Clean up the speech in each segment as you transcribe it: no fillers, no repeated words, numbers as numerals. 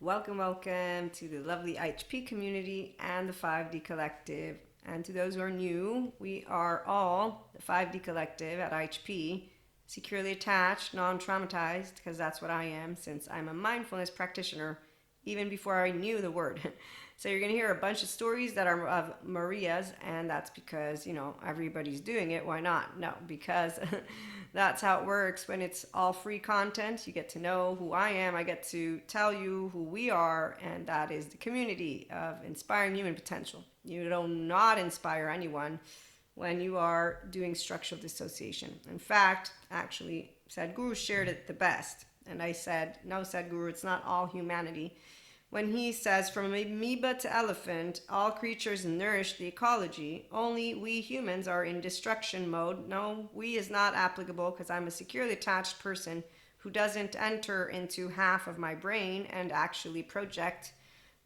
Welcome to the lovely IHP community and the 5D Collective. And to those who are new, we are all the 5D Collective at IHP, securely attached, non-traumatized, because that's what I am, since I'm a mindfulness practitioner, even before I knew the word. So you're going to hear a bunch of stories that are of Maria's, and that's because, everybody's doing it. Why not? No, because that's how it works when it's all free content. You get to know who I am. I get to tell you who we are, and that is the community of inspiring human potential. You do not inspire anyone when you are doing structural dissociation. In fact, actually, Sadhguru shared it the best. And I said, no, Sadhguru, it's not all humanity. When he says, from amoeba to elephant, all creatures nourish the ecology. Only we humans are in destruction mode. No, we is not applicable because I'm a securely attached person who doesn't enter into half of my brain and actually project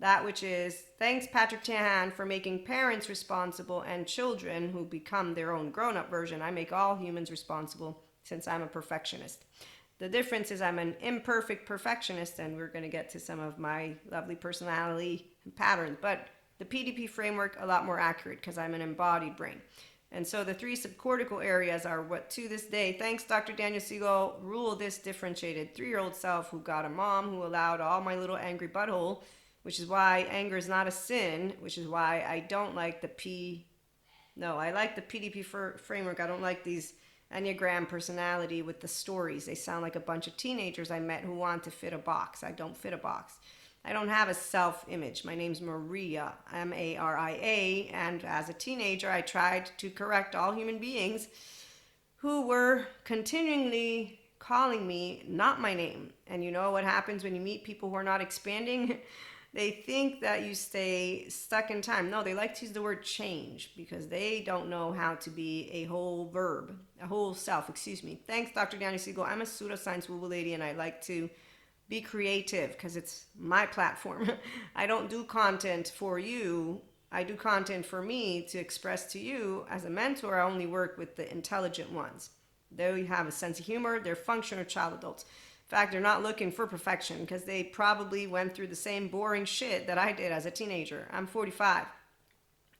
that which is, thanks Patrick Tahan for making parents responsible and children who become their own grown-up version. I make all humans responsible since I'm a perfectionist. The difference is I'm an imperfect perfectionist, and we're going to get to some of my lovely personality patterns. But the PDP framework, a lot more accurate because I'm an embodied brain. And so the three subcortical areas are what to this day, thanks Dr. Daniel Siegel, rule this differentiated 3-year-old self who got a mom who allowed all my little angry butthole, which is why anger is not a sin, which is why I don't like I like the PDP framework. I don't like these Enneagram personality with the stories. They sound like a bunch of teenagers I met who want to fit a box. I don't fit a box. I don't have a self-image. My name's Maria, Maria, and as a teenager, I tried to correct all human beings who were continually calling me not my name. And you know what happens when you meet people who are not expanding? They think that you stay stuck in time. No, they like to use the word change because they don't know how to be a whole self. Thanks, Dr. Daniel Siegel. I'm a pseudoscience woo-woo lady, and I like to be creative because it's my platform. I don't do content for you. I do content for me to express to you. As a mentor, I only work with the intelligent ones. They have a sense of humor. They're functional child adults. In fact, they're not looking for perfection because they probably went through the same boring shit that I did as a teenager. I'm 45.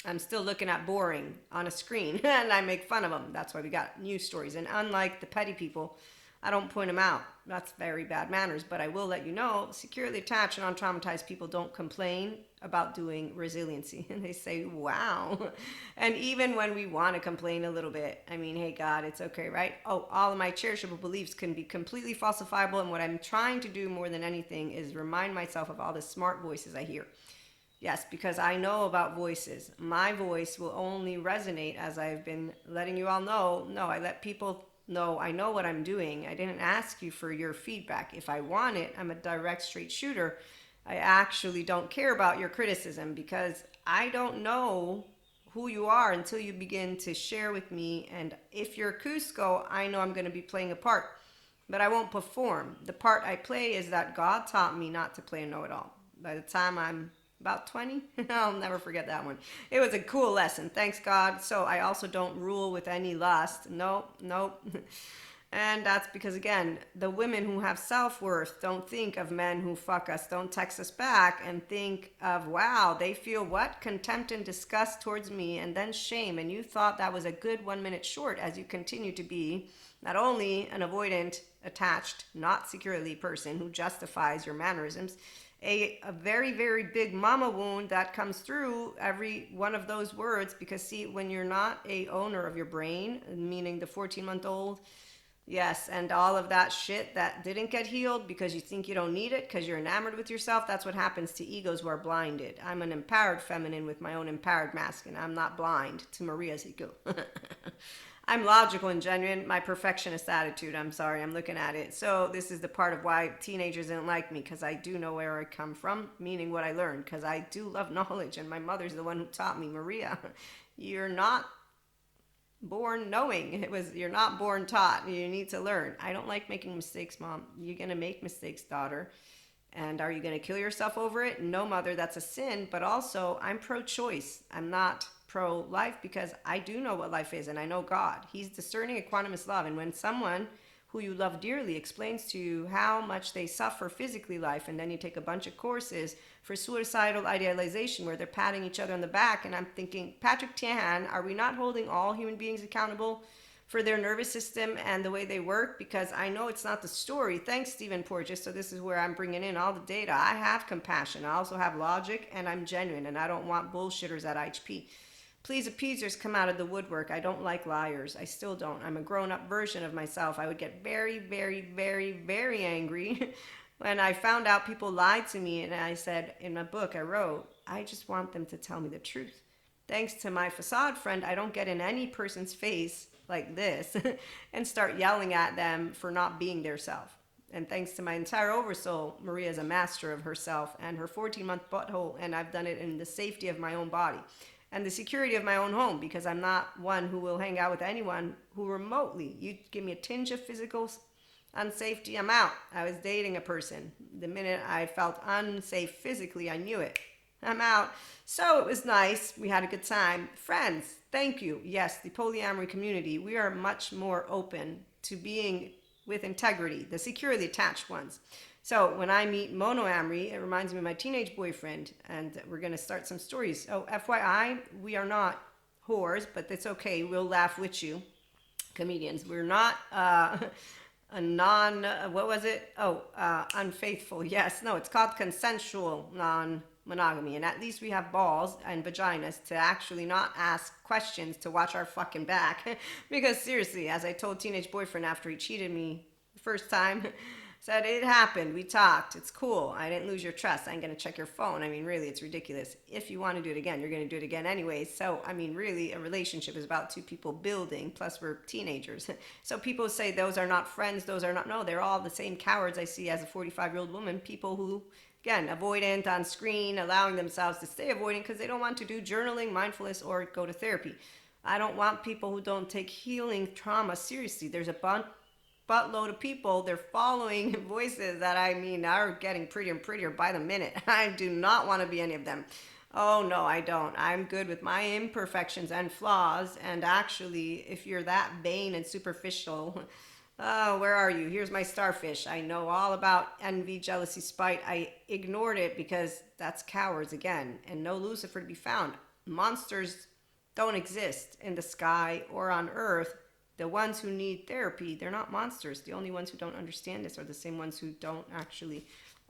I'm still looking at boring on a screen and I make fun of them. That's why we got news stories. And unlike the petty people, I don't point them out. That's very bad manners. But I will let you know, securely attached and untraumatized people don't complain about doing resiliency. And they say, wow. And even when we want to complain a little bit, hey, God, it's okay, right? Oh, all of my cherishable beliefs can be completely falsifiable. And what I'm trying to do more than anything is remind myself of all the smart voices I hear. Yes, because I know about voices. My voice will only resonate, as I've been letting you all know. No, I let people know I know what I'm doing. I didn't ask you for your feedback. If I want it, I'm a direct, straight shooter. I actually don't care about your criticism because I don't know who you are until you begin to share with me. And if you're Cusco, I know I'm going to be playing a part, but I won't perform. The part I play is that God taught me not to play a know-it-all. By the time I'm about 20, I'll never forget that one. It was a cool lesson, thanks God. So I also don't rule with any lust. Nope. And that's because, again, the women who have self-worth don't think of men who fuck us, don't text us back and think of, wow, they feel what? Contempt and disgust towards me and then shame. And you thought that was a good 1 minute short as you continue to be not only an avoidant, attached, not securely person who justifies your mannerisms, a very, very big mama wound that comes through every one of those words. Because see, when you're not a owner of your brain, meaning the 14-month-old, yes, and all of that shit that didn't get healed because you think you don't need it because you're enamored with yourself, that's what happens to egos who are blinded. I'm an empowered feminine with my own empowered masculine. I'm not blind to Maria's ego. I'm logical and genuine. My perfectionist attitude, I'm sorry, I'm looking at it. So this is the part of why teenagers didn't like me, because I do know where I come from, meaning what I learned, because I do love knowledge, and my mother's the one who taught me, Maria, you're not born knowing. You're not born taught. You need to learn. I don't like making mistakes, Mom. You're going to make mistakes, daughter. And are you going to kill yourself over it? No, mother, that's a sin. But also, I'm pro-choice. I'm not pro-life because I do know what life is and I know God. He's discerning equanimous love. And when someone who you love dearly explains to you how much they suffer physically life, and then you take a bunch of courses for suicidal idealization where they're patting each other on the back, and I'm thinking, Patrick Tiahan, are we not holding all human beings accountable for their nervous system and the way they work? Because I know it's not the story. Thanks, Stephen Porges. So this is where I'm bringing in all the data. I have compassion. I also have logic, and I'm genuine, and I don't want bullshitters at IHP. Please, appeasers come out of the woodwork. I don't like liars. I still don't. I'm a grown-up version of myself. I would get very, very, very, very angry when I found out people lied to me, and I said in my book I wrote, I just want them to tell me the truth. Thanks to my facade friend, I don't get in any person's face like this and start yelling at them for not being their self. And thanks to my entire oversoul, Maria is a master of herself and her 14-month butthole, and I've done it in the safety of my own body and the security of my own home, because I'm not one who will hang out with anyone who remotely, you give me a tinge of physical unsafety, I'm out. I was dating a person. The minute I felt unsafe physically, I knew it. I'm out. So it was nice. We had a good time. Friends, thank you. Yes, the polyamory community, we are much more open to being with integrity, the securely attached ones. So when I meet monoamory, it reminds me of my teenage boyfriend, and we're going to start some stories. Oh, FYI, we are not whores, but that's okay. We'll laugh with you, comedians. We're not unfaithful. Yes, no, it's called consensual non-monogamy. And at least we have balls and vaginas to actually not ask questions to watch our fucking back. Because seriously, as I told teenage boyfriend after he cheated me the first time, said it happened, we talked, it's cool, I didn't lose your trust, I ain't gonna check your phone. I mean, really, it's ridiculous. If you want to do it again, you're gonna do it again anyways. So I mean, really, a relationship is about two people building, plus we're teenagers. So people say those are not friends, those are not, no, they're all the same cowards I see as a 45-year-old woman. People who, again, avoidant on screen, allowing themselves to stay avoidant because they don't want to do journaling, mindfulness, or go to therapy. I don't want people who don't take healing trauma seriously. There's a buttload of people, they're following voices that I mean are getting prettier and prettier by the minute. I do not want to be any of them. Oh no, I don't. I'm good with my imperfections and flaws. And actually, if you're that vain and superficial, oh, where are you? Here's my starfish. I know all about envy, jealousy, spite. I ignored it because that's cowards again, and no Lucifer to be found. Monsters don't exist in the sky or on earth. The ones who need therapy, they're not monsters. The only ones who don't understand this are the same ones who don't actually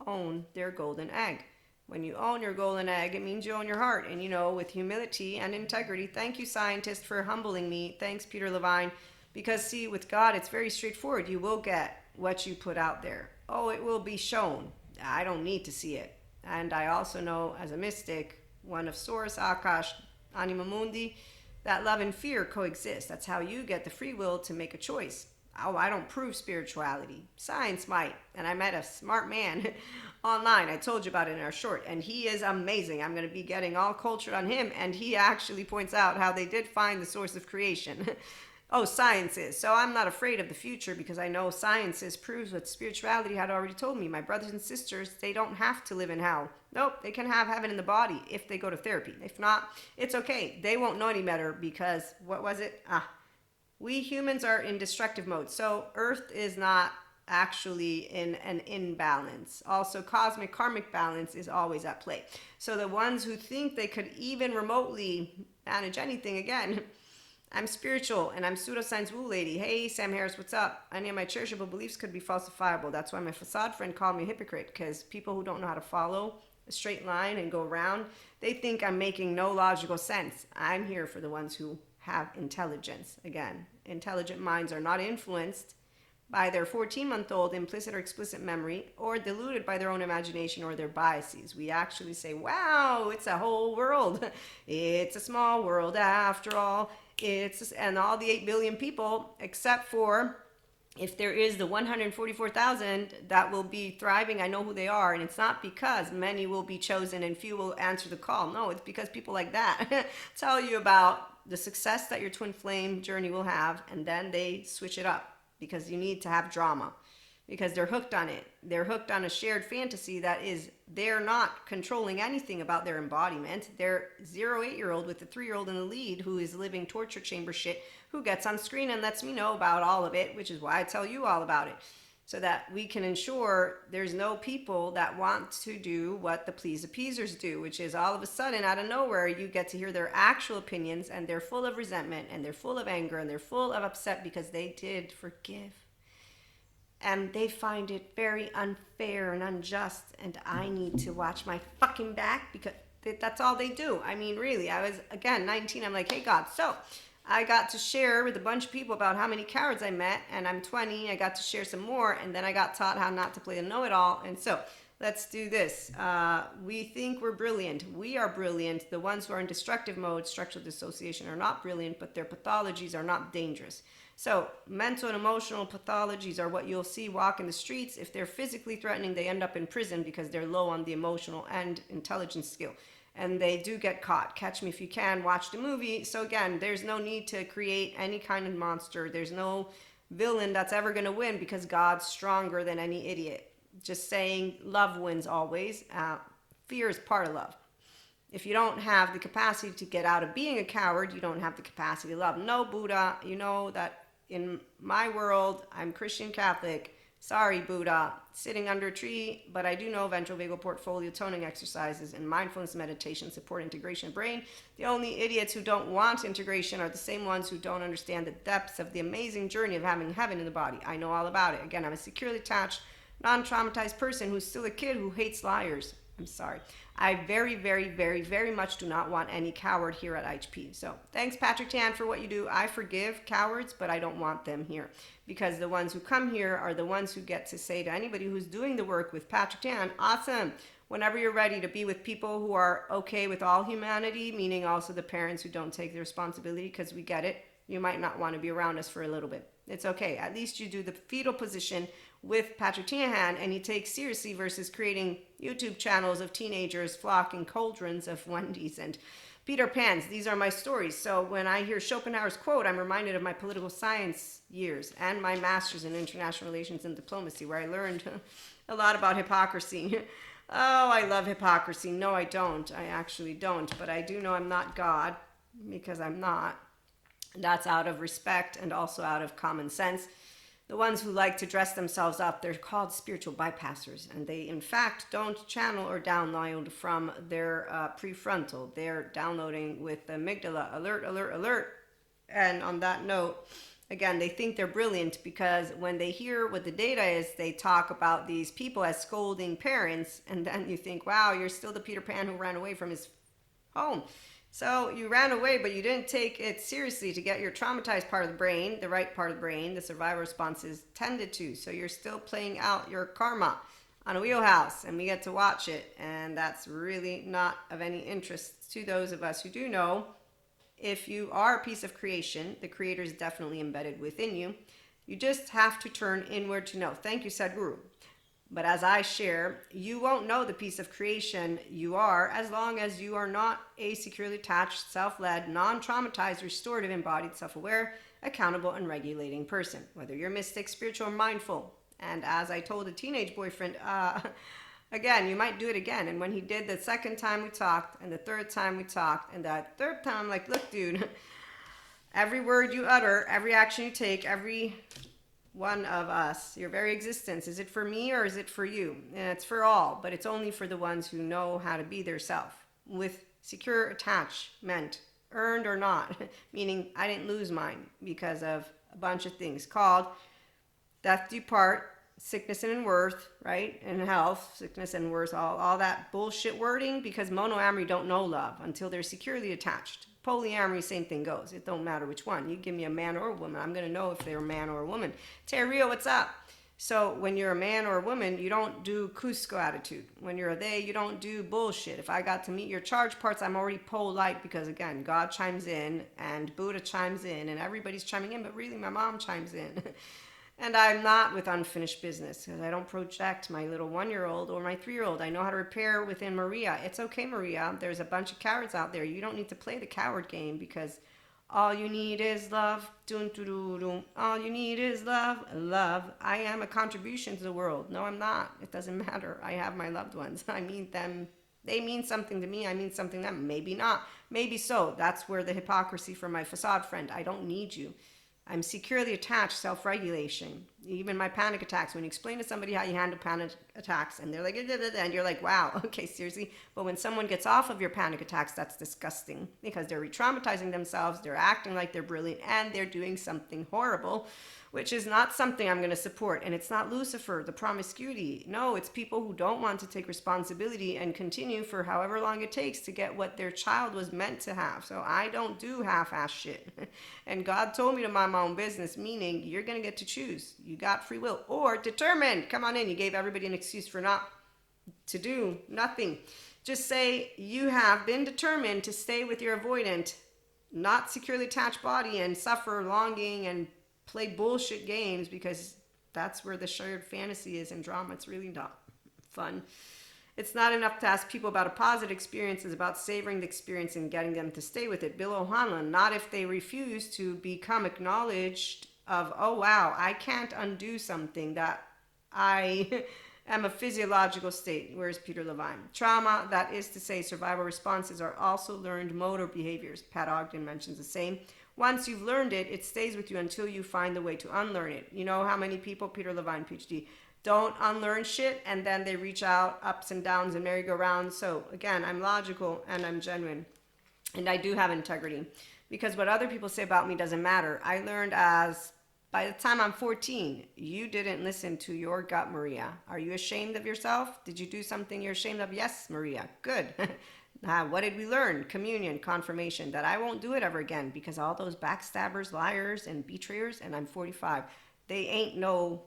own their golden egg. When you own your golden egg, it means you own your heart. And with humility and integrity, thank you, scientist, for humbling me. Thanks, Peter Levine. Because see, with God, it's very straightforward. You will get what you put out there. Oh, it will be shown. I don't need to see it. And I also know, as a mystic, one of Source, Akash, Anima Mundi, that love and fear coexist. That's how you get the free will to make a choice. Oh, I don't prove spirituality. Science might. And I met a smart man online. I told you about it in our short. And he is amazing. I'm going to be getting all cultured on him. And he actually points out how they did find the source of creation. Oh, science is. So I'm not afraid of the future because I know science proves what spirituality had already told me. My brothers and sisters, they don't have to live in hell. Nope, they can have heaven in the body if they go to therapy. If not, it's okay. They won't know any better because, what was it? We humans are in destructive mode. So Earth is not actually in an imbalance. Also, cosmic karmic balance is always at play. So the ones who think they could even remotely manage anything, again, I'm spiritual and I'm pseudoscience woo lady. Hey, Sam Harris, what's up? Any of my cherishable beliefs could be falsifiable. That's why my facade friend called me a hypocrite, because people who don't know how to follow a straight line and go around, they think I'm making no logical sense. I'm here for the ones who have intelligence. Again, intelligent minds are not influenced by their 14-month-old implicit or explicit memory or deluded by their own imagination or their biases. We actually say, wow, it's a whole world. It's a small world after all. And all the 8 billion people, except for if there is the 144,000 that will be thriving, I know who they are. And it's not because many will be chosen and few will answer the call. No, it's because people like that tell you about the success that your twin flame journey will have. And then they switch it up because you need to have drama. because they're hooked on it. They're hooked on a shared fantasy that is, they're not controlling anything about their embodiment. They're 0 8-year-old with a 3-year-old in the lead who is living torture chamber shit, who gets on screen and lets me know about all of it, which is why I tell you all about it, so that we can ensure there's no people that want to do what the please appeasers do, which is all of a sudden out of nowhere you get to hear their actual opinions, and they're full of resentment and they're full of anger and they're full of upset because they did forgive. And they find it very unfair and unjust, and I need to watch my fucking back because that's all they do. I mean, really, I was, again, 19. I'm like, hey, God, so I got to share with a bunch of people about how many cowards I met, and I'm 20. I got to share some more, and then I got taught how not to play the know-it-all. And so let's do this. We think we're brilliant. We are brilliant. The ones who are in destructive mode, structural dissociation, are not brilliant, but their pathologies are not dangerous. So mental and emotional pathologies are what you'll see walk in the streets. If they're physically threatening, they end up in prison because they're low on the emotional and intelligence skill. And they do get caught. Catch me if you can. Watch the movie. So again, there's no need to create any kind of monster. There's no villain that's ever going to win because God's stronger than any idiot. Just saying, love wins always. Fear is part of love. If you don't have the capacity to get out of being a coward, you don't have the capacity to love. No, Buddha, you know that in my world, I'm Christian Catholic. Sorry, Buddha, sitting under a tree, but I do know ventral vagal portfolio toning exercises and mindfulness meditation support integration of brain. The only idiots who don't want integration are the same ones who don't understand the depths of the amazing journey of having heaven in the body. I know all about it. Again, I'm a securely attached, non-traumatized person who's still a kid who hates liars. I'm sorry. I very, very, very, very much do not want any coward here at HP. So thanks, Patrick Tan, for what you do. I forgive cowards, but I don't want them here, because the ones who come here are the ones who get to say to anybody who's doing the work with Patrick Tan, awesome. Whenever you're ready to be with people who are okay with all humanity, meaning also the parents who don't take the responsibility, because we get it, you might not want to be around us for a little bit. It's okay. At least you do the fetal position with Patrick Tinahan, and he takes seriously versus creating YouTube channels of teenagers flocking cauldrons of Wendy's and Peter Pans. These are my stories. So when I hear Schopenhauer's quote, I'm reminded of my political science years and my master's in international relations and diplomacy, where I learned a lot about hypocrisy. Oh, I love hypocrisy. No, I don't. I actually don't. But I do know I'm not God, because I'm not. That's out of respect and also out of common sense. The ones who like to dress themselves up, they're called spiritual bypassers, and they in fact don't channel or download from their prefrontal. They're downloading with the amygdala, alert, alert, alert. And on that note, again, they think they're brilliant because when they hear what the data is, they talk about these people as scolding parents, and then you think, wow, you're still the Peter Pan who ran away from his home. So you ran away, but you didn't take it seriously to get your traumatized part of the brain, the right part of the brain, the survival responses tended to. So you're still playing out your karma on a wheelhouse, and we get to watch it. And that's really not of any interest to those of us who do know. If you are a piece of creation, the creator is definitely embedded within you. You just have to turn inward to know. Thank you, Sadhguru. But as I share, you won't know the piece of creation you are as long as you are not a securely attached, self-led, non-traumatized, restorative, embodied, self-aware, accountable, and regulating person. Whether you're mystic, spiritual, or mindful. And as I told a teenage boyfriend, again, you might do it again. And when he did the second time we talked, and the third time we talked, and that third time, I'm like, look, dude, every word you utter, every action you take, every one of us, your very existence, is it for me or is it for you? And it's for all, but it's only for the ones who know how to be their self with secure attachment, earned or not, meaning I didn't lose mine because of a bunch of things called death do part, sickness and worth, right? And health, sickness and worth, all that bullshit wording, because monoamory don't know love until they're securely attached. Polyamory, same thing goes. It don't matter which one. You give me a man or a woman, I'm going to know if they're a man or a woman. Terrio, what's up? So when you're a man or a woman, you don't do Cusco attitude. When you're a they, you don't do bullshit. If I got to meet your charge parts, I'm already polite because, again, God chimes in and Buddha chimes in and everybody's chiming in, but really my mom chimes in. And I'm not with unfinished business because I don't project my little 1-year-old or my 3-year-old. I know how to repair within Maria. It's okay, Maria. There's a bunch of cowards out there. You don't need to play the coward game because All you need is love. Dun, dun, dun, dun. All you need is love. Love. I am a contribution to the world. No, I'm not. It doesn't matter. I have my loved ones. I mean them. They mean something to me. I mean something to them. Maybe not. Maybe so. That's where the hypocrisy from my facade friend. I don't need you. I'm securely attached, self-regulation. Even my panic attacks, when you explain to somebody how you handle panic attacks and they're like, and you're like, wow, okay, seriously. But when someone gets off of your panic attacks, that's disgusting because they're re-traumatizing themselves, they're acting like they're brilliant, and they're doing something horrible, which is not something I'm going to support. And it's not Lucifer, the promiscuity. No, it's people who don't want to take responsibility and continue for however long it takes to get what their child was meant to have. So I don't do half-ass shit. And God told me to mind my own business, meaning you're going to get to choose. You got free will or determined. Come on in. You gave everybody an excuse for not to do nothing. Just say you have been determined to stay with your avoidant, not securely attached body and suffer longing and play bullshit games, because that's where the shared fantasy is in drama. It's really not fun. It's not enough to ask people about a positive experience. It's about savoring the experience and getting them to stay with it. Bill O'Hanlon, not if they refuse to become acknowledged of, oh wow, I can't undo something that I am a physiological state. Where's Peter Levine? Trauma, that is to say, survival responses are also learned motor behaviors. Pat Ogden mentions the same. Once you've learned it, it stays with you until you find the way to unlearn it. You know how many people, Peter Levine, PhD, don't unlearn shit and then they reach out ups and downs and merry-go-rounds. So again, I'm logical and I'm genuine and I do have integrity, because what other people say about me doesn't matter. I learned as by the time I'm 14, you didn't listen to your gut, Maria. Are you ashamed of yourself? Did you do something you're ashamed of? Yes, Maria. Good. What did we learn? Communion, confirmation, that I won't do it ever again, because all those backstabbers, liars, and betrayers, and I'm 45, they ain't no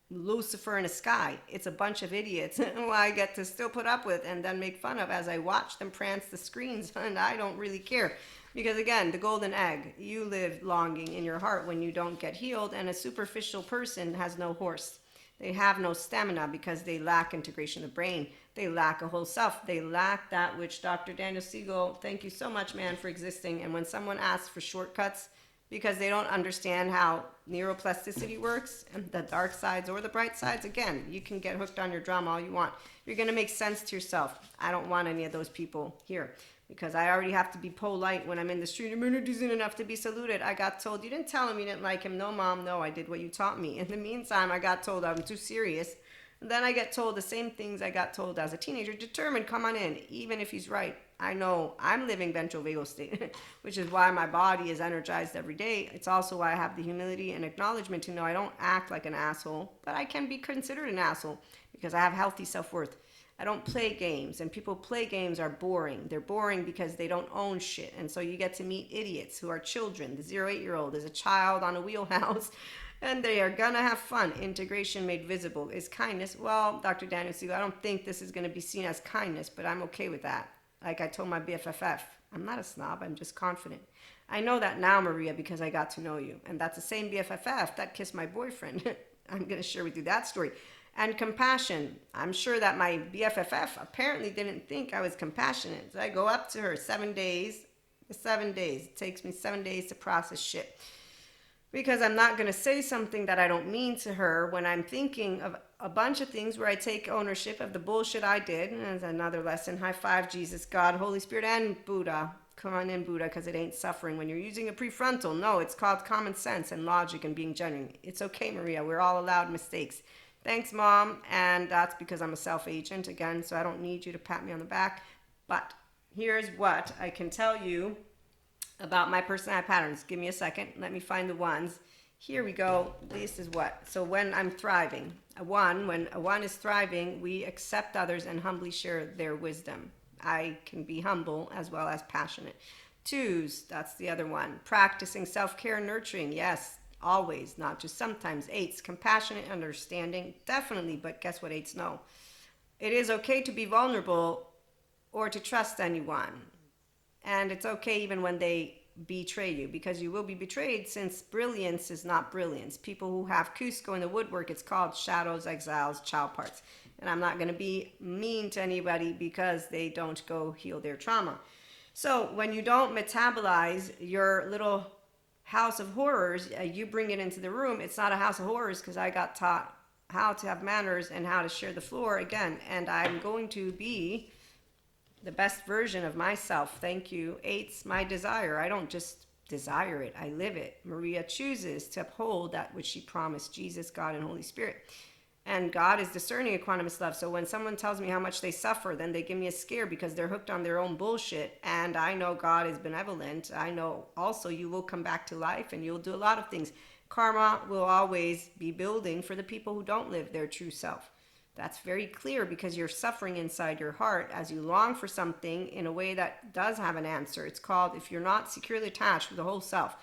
Lucifer in the sky. It's a bunch of idiots who I get to still put up with and then make fun of as I watch them prance the screens, and I don't really care. Because again, the golden egg, you live longing in your heart when you don't get healed, and a superficial person has no horse. They have no stamina because they lack integration of the brain. They lack a whole self. They lack that which Dr. Daniel Siegel, thank you so much, man, for existing. And when someone asks for shortcuts because they don't understand how neuroplasticity works, and the dark sides or the bright sides, again, you can get hooked on your drama all you want. You're going to make sense to yourself. I don't want any of those people here, because I already have to be polite when I'm in the street. Immunity isn't enough to be saluted. I got told, you didn't tell him you didn't like him. No, Mom, no, I did what you taught me. In the meantime, I got told I'm too serious. And then I get told the same things I got told as a teenager. Determined, come on in, even if he's right. I know I'm living ventral vagal state, which is why my body is energized every day. It's also why I have the humility and acknowledgement to know I don't act like an asshole, but I can be considered an asshole because I have healthy self-worth. I don't play games, and people play games are boring. They're boring because they don't own shit. And so you get to meet idiots who are children. The 0-8-year-old is a child on a wheelhouse, and they are gonna have fun. Integration made visible is kindness. Well, Dr. Daniel Siegel, I don't think this is gonna be seen as kindness, but I'm okay with that. Like I told my BFFF, I'm not a snob, I'm just confident. I know that now, Maria, because I got to know you. And that's the same BFFF that kissed my boyfriend. I'm gonna share with you that story. And compassion. I'm sure that my BFFF apparently didn't think I was compassionate. So I go up to her 7 days. 7 days. It takes me 7 days to process shit. Because I'm not going to say something that I don't mean to her when I'm thinking of a bunch of things where I take ownership of the bullshit I did. And that's another lesson. High five, Jesus, God, Holy Spirit, and Buddha. Come on in, Buddha, because it ain't suffering when you're using a prefrontal. No, it's called common sense and logic and being genuine. It's okay, Maria. We're all allowed mistakes. Thanks, Mom. And that's because I'm a self-agent, again, so I don't need you to pat me on the back. But here's what I can tell you about my personality patterns. Give me a second. Let me find the ones. Here we go. This is what. So when I'm thriving, when a one is thriving, we accept others and humbly share their wisdom. I can be humble as well as passionate. Twos, that's the other one. Practicing self-care and nurturing. Yes, always, not just sometimes. Eights, compassionate, understanding, definitely, but guess what eights know? It is okay to be vulnerable or to trust anyone. And it's okay even when they betray you, because you will be betrayed, since brilliance is not brilliance. People who have Cusco in the woodwork, it's called shadows, exiles, child parts. And I'm not going to be mean to anybody because they don't go heal their trauma. So when you don't metabolize your little house of horrors, you bring it into the room. It's not a house of horrors because I got taught how to have manners and how to share the floor again. And I'm going to be the best version of myself. Thank you. Eight's my desire. I don't just desire it, I live it. Maria chooses to uphold that which she promised, Jesus, God, and Holy Spirit. And God is discerning equanimous love. So when someone tells me how much they suffer, then they give me a scare because they're hooked on their own bullshit. And I know God is benevolent. I know also you will come back to life and you'll do a lot of things. Karma will always be building for the people who don't live their true self. That's very clear because you're suffering inside your heart as you long for something in a way that does have an answer. It's called, if you're not securely attached with the whole self,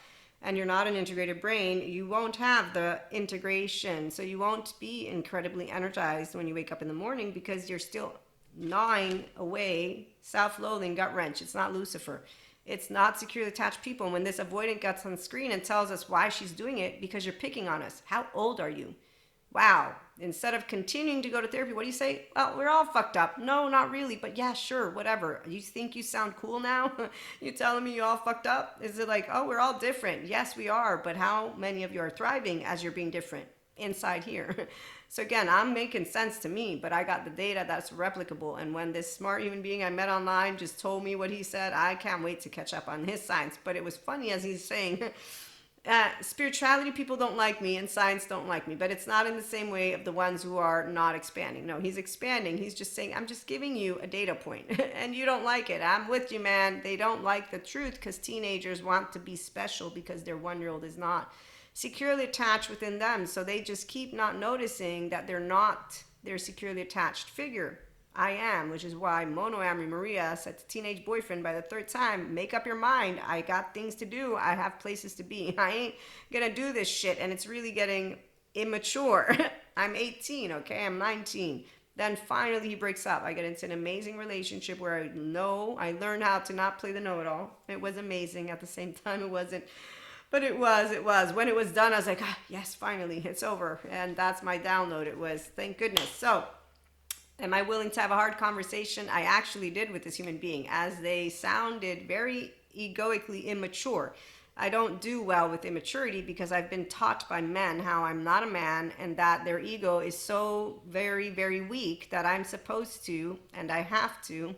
and you're not an integrated brain, you won't have the integration. So you won't be incredibly energized when you wake up in the morning because you're still gnawing away, self-loathing, gut wrench. It's not Lucifer. It's not securely attached people. And when this avoidant gets on screen and tells us why she's doing it, because you're picking on us. How old are you? Wow. Instead of continuing to go to therapy, what do you say? Well, we're all fucked up. No, not really, but yeah, sure, whatever. You think you sound cool now? You telling me you all fucked up? Is it like, oh, we're all different? Yes, we are, but how many of you are thriving as you're being different inside here? So again, I'm making sense to me, but I got the data that's replicable. And when this smart human being I met online just told me what he said, I can't wait to catch up on his science. But it was funny as he's saying, spirituality people don't like me and science don't like me, but it's not in the same way of the ones who are not expanding. No, he's expanding. He's just saying, I'm just giving you a data point and you don't like it. I'm with you, man. They don't like the truth because teenagers want to be special because their 1-year-old is not securely attached within them. So they just keep not noticing that they're not their securely attached figure. I am, which is why monoamory Maria said to teenage boyfriend by the 3rd time, make up your mind. I got things to do. I have places to be. I ain't gonna do this shit. And it's really getting immature. I'm 18, okay? I'm 19. Then finally he breaks up. I get into an amazing relationship where I learned how to not play the know-it-all. It was amazing. At the same time, it wasn't. But it was. When it was done, I was like, yes, finally, it's over. And that's my download. It was, thank goodness. So, am I willing to have a hard conversation? I actually did with this human being, as they sounded very egoically immature. I don't do well with immaturity because I've been taught by men how I'm not a man and that their ego is so very, very weak that I'm supposed to, and I have to.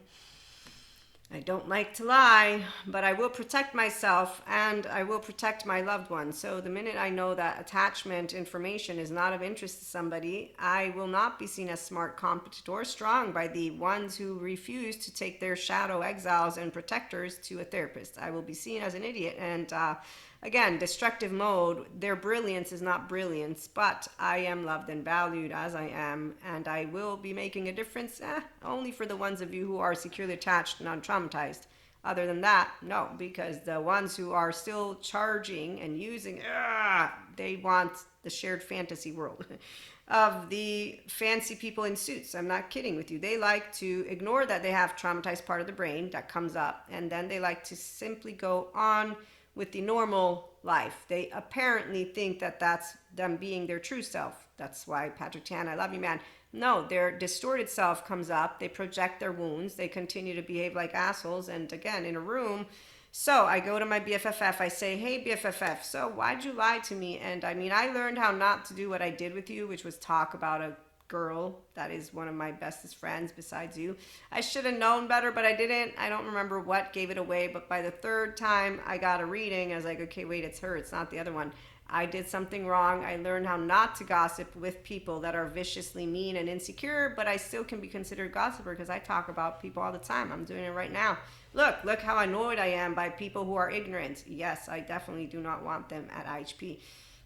I don't like to lie, but I will protect myself and I will protect my loved ones. So the minute I know that attachment information is not of interest to somebody, I will not be seen as smart, competent, or strong by the ones who refuse to take their shadow exiles and protectors to a therapist. I will be seen as an idiot. And again, destructive mode, their brilliance is not brilliance, but I am loved and valued as I am, and I will be making a difference only for the ones of you who are securely attached and untraumatized. Other than that, no, because the ones who are still charging and using, they want the shared fantasy world of the fancy people in suits. I'm not kidding with you. They like to ignore that they have traumatized part of the brain that comes up, and then they like to simply go on with the normal life. They apparently think that that's them being their true self. That's why, Patrick Tan, I love you, man. No, their distorted self comes up. They project their wounds. They continue to behave like assholes. And again, in a room, so I go to my BFFF. I say, hey, BFFF, so why'd you lie to me? And I mean, I learned how not to do what I did with you, which was talk about a girl that is one of my bestest friends besides you. I should have known better, but I didn't. I don't remember what gave it away, but by the 3rd time I got a reading, I was like, okay, wait, it's her, it's not the other one. I did something wrong. I learned how not to gossip with people that are viciously mean and insecure, but I still can be considered a gossiper because I talk about people all the time. I'm doing it right now. Look how annoyed I am by people who are ignorant. Yes, I definitely do not want them at IHP.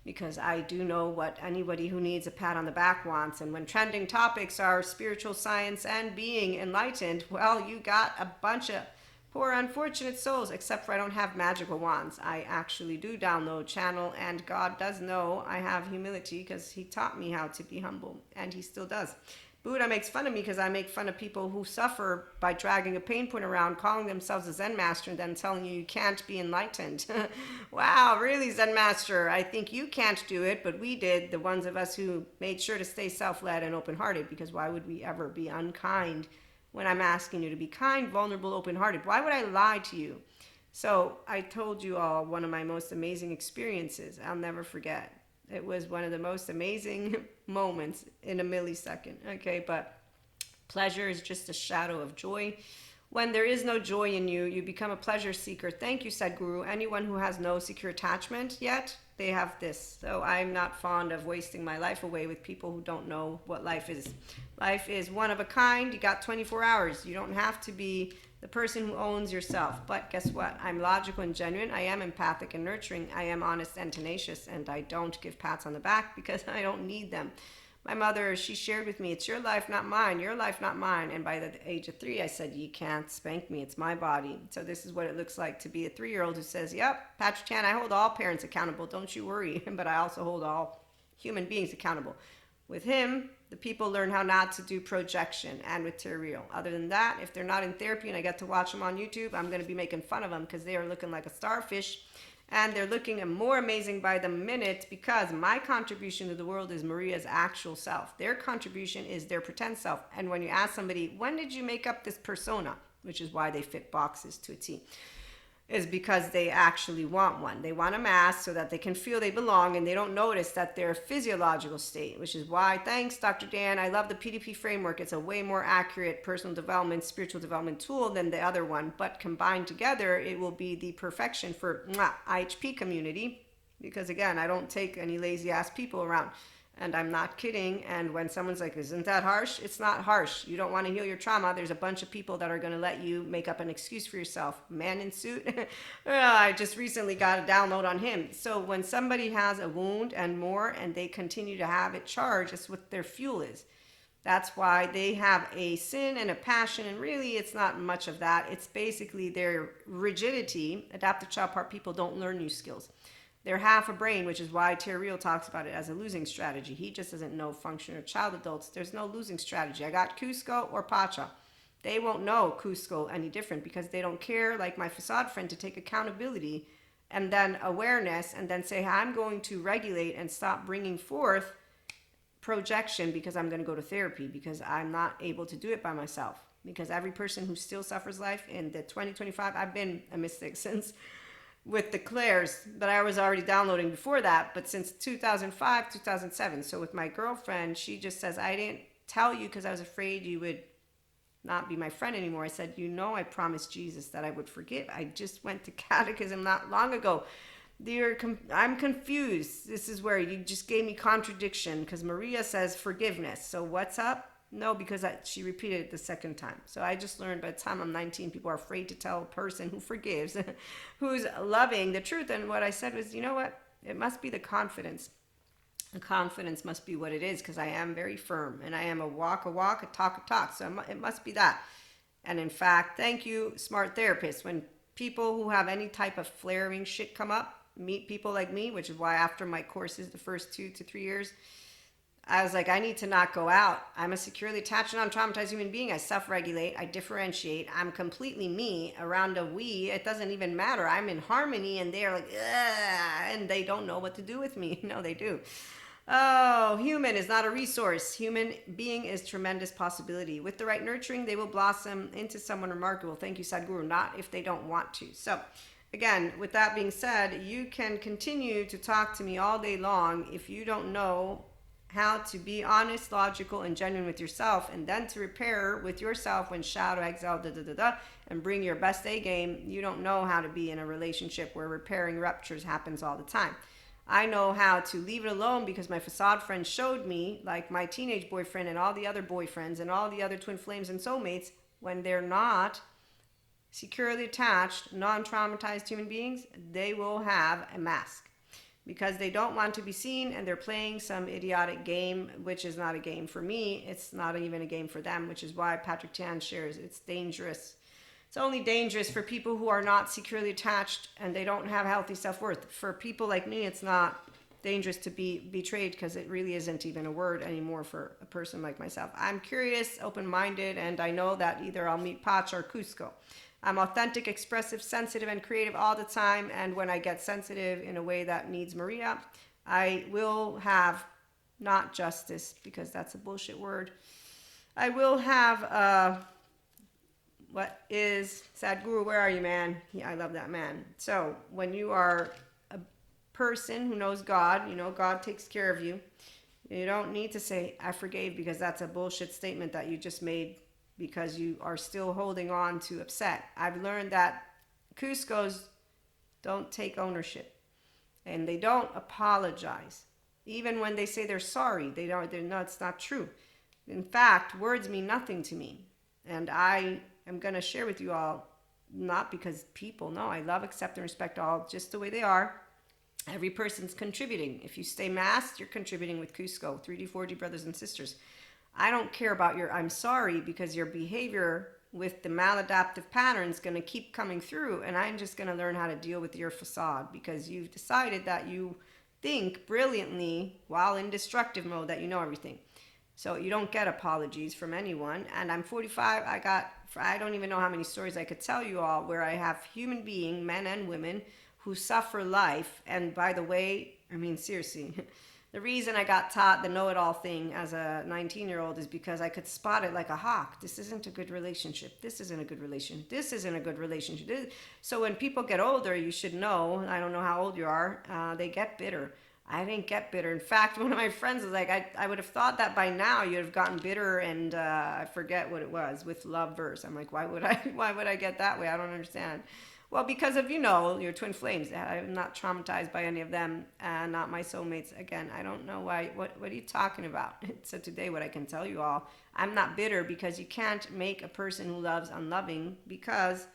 Because I do know what anybody who needs a pat on the back wants. And when trending topics are spiritual science and being enlightened, well, you got a bunch of poor unfortunate souls, except for I don't have magical wands. I actually do download, channel, and God does know I have humility because he taught me how to be humble, and he still does. Buddha makes fun of me because I make fun of people who suffer by dragging a pain point around, calling themselves a Zen master, and then telling you can't be enlightened. Wow, really, Zen master? I think you can't do it, but we did, the ones of us who made sure to stay self-led and open-hearted, because why would we ever be unkind when I'm asking you to be kind, vulnerable, open-hearted? Why would I lie to you? So I told you all one of my most amazing experiences. I'll never forget. It was one of the most amazing moments in a millisecond. Okay, but pleasure is just a shadow of joy. When there is no joy in you, you become a pleasure seeker. Thank you, Sadhguru. Anyone who has no secure attachment yet, they have this. So I'm not fond of wasting my life away with people who don't know what life is. Life is one of a kind. You got 24 hours. You don't have to be the person who owns yourself. But guess what? I'm logical and genuine. I am empathic and nurturing. I am honest and tenacious. And I don't give pats on the back because I don't need them. My mother, she shared with me, it's your life, not mine. Your life, not mine. And by the age of 3, I said, you can't spank me. It's my body. So this is what it looks like to be a 3-year-old who says, yep, Patrick Chan, I hold all parents accountable. Don't you worry. But I also hold all human beings accountable. With him, the people learn how not to do projection, and with Terreal. Other than that, if they're not in therapy and I get to watch them on YouTube, I'm going to be making fun of them because they are looking like a starfish. And they're looking more amazing by the minute because my contribution to the world is Maria's actual self. Their contribution is their pretend self. And when you ask somebody, when did you make up this persona? Which is why they fit boxes to a T. Is because they actually want one. They want a mask so that they can feel they belong and they don't notice that they're a physiological state, which is why, thanks, Dr. Dan, I love the PDP framework. It's a way more accurate personal development, spiritual development tool than the other one, but combined together, it will be the perfection for IHP community, because again, I don't take any lazy ass people around. And I'm not kidding. And when someone's like, isn't that harsh? It's not harsh. You don't want to heal your trauma. There's a bunch of people that are going to let you make up an excuse for yourself. Man in suit. I just recently got a download on him. So when somebody has a wound and more, and they continue to have it charged, it's what their fuel is. That's why they have a sin and a passion. And really, it's not much of that. It's basically their rigidity. Adaptive child part people don't learn new skills. They're half a brain, which is why Terreal talks about it as a losing strategy. He just doesn't know function of child adults. There's no losing strategy. I got Cusco or Pacha. They won't know Cusco any different because they don't care, like my facade friend, to take accountability and then awareness and then say, I'm going to regulate and stop bringing forth projection because I'm going to go to therapy because I'm not able to do it by myself. Because every person who still suffers life in the 2025, I've been a mystic since with the Claires that I was already downloading before that, but since 2005, 2007. So with my girlfriend, she just says, I didn't tell you because I was afraid you would not be my friend anymore. I said, I promised Jesus that I would forgive. I just went to catechism not long ago. I'm confused. This is where you just gave me contradiction because Maria says forgiveness. So what's up? No, because she repeated it the second time. So I just learned by the time I'm 19, people are afraid to tell a person who forgives, who's loving the truth. And what I said was, you know what? It must be the confidence. The confidence must be what it is because I am very firm and I am a walk, a talk, a talk. So it must be that. And in fact, thank you, smart therapists. When people who have any type of flaring shit come up, meet people like me, which is why after my courses, the first 2 to 3 years, I was like, I need to not go out. I'm a securely attached and non-traumatized human being. I self-regulate. I differentiate. I'm completely me. Around a we, it doesn't even matter. I'm in harmony and they're like, ugh, and they don't know what to do with me. No, they do. Oh, human is not a resource. Human being is tremendous possibility. With the right nurturing, they will blossom into someone remarkable. Thank you, Sadhguru. Not if they don't want to. So again, with that being said, you can continue to talk to me all day long if you don't know how to be honest, logical, and genuine with yourself, and then to repair with yourself when shadow, exile, and bring your best A game. You don't know how to be in a relationship where repairing ruptures happens all the time. I know how to leave it alone because my facade friend showed me, like my teenage boyfriend and all the other boyfriends and all the other twin flames and soulmates, when they're not securely attached, non-traumatized human beings, they will have a mask. Because they don't want to be seen and they're playing some idiotic game, which is not a game for me. It's not even a game for them, which is why Patrick Tan shares it's dangerous. It's only dangerous for people who are not securely attached and they don't have healthy self-worth. For people like me, it's not dangerous to be betrayed because it really isn't even a word anymore for a person like myself. I'm curious, open-minded, and I know that either I'll meet Pach or Cusco. I'm authentic, expressive, sensitive, and creative all the time. And when I get sensitive in a way that needs Maria, I will have not justice, because that's a bullshit word. I will have what is Sadhguru? Where are you, man? Yeah, I love that man. So when you are a person who knows God, you know God takes care of you. You don't need to say I forgave, because that's a bullshit statement that you just made because you are still holding on to upset. I've learned that Cuscos don't take ownership, and they don't apologize. Even when they say they're sorry, they're not, it's not true. In fact, words mean nothing to me. And I am going to share with you all, not because people, no, I love, accept, and respect all just the way they are. Every person's contributing. If you stay masked, you're contributing with Cusco, 3D, 4D brothers and sisters. I don't care about your I'm sorry, because your behavior with the maladaptive pattern is going to keep coming through, and I'm just going to learn how to deal with your facade, because you've decided that you think brilliantly while in destructive mode that you know everything. So you don't get apologies from anyone. And I'm 45. I don't even know how many stories I could tell you all where I have human being, men and women, who suffer life. And by the way, I mean, seriously, the reason I got taught the know-it-all thing as a 19-year-old is because I could spot it like a hawk. This isn't a good relationship. This isn't a good relationship. This isn't a good relationship. So when people get older, you should know, I don't know how old you are, they get bitter. I didn't get bitter. In fact, one of my friends was like, I would have thought that by now you'd have gotten bitter, and I forget what it was, with love verse. I'm like, why would I get that way? I don't understand. Well, because of, your twin flames. I'm not traumatized by any of them, not my soulmates. Again, I don't know why. What are you talking about? So today, what I can tell you all, I'm not bitter, because you can't make a person who loves unloving, because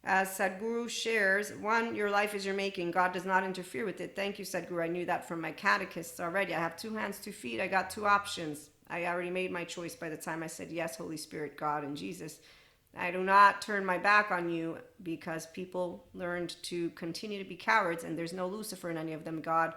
as Sadhguru shares, one, your life is your making. God does not interfere with it. Thank you, Sadhguru. I knew that from my catechists already. I have 2 hands, 2 feet. I got 2 options. I already made my choice by the time I said yes, Holy Spirit, God, and Jesus. I do not turn my back on you, because people learned to continue to be cowards, and there's no Lucifer in any of them, God.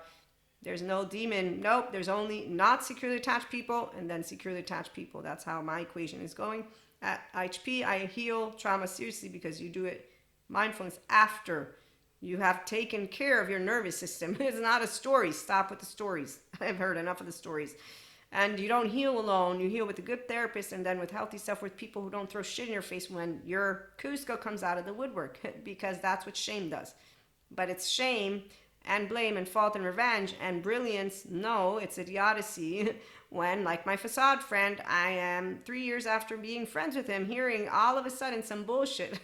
There's no demon. Nope, there's only not securely attached people and then securely attached people. That's how my equation is going. At HP, I heal trauma seriously, because you do it mindfulness after you have taken care of your nervous system. It's not a story. Stop with the stories. I've heard enough of the stories. And you don't heal alone. You heal with a good therapist, and then with healthy stuff, with people who don't throw shit in your face when your Cusco comes out of the woodwork, because that's what shame does. But it's shame and blame and fault and revenge and brilliance. No, it's idiocy. When, like my facade friend, I am 3 years after being friends with him, hearing all of a sudden some bullshit.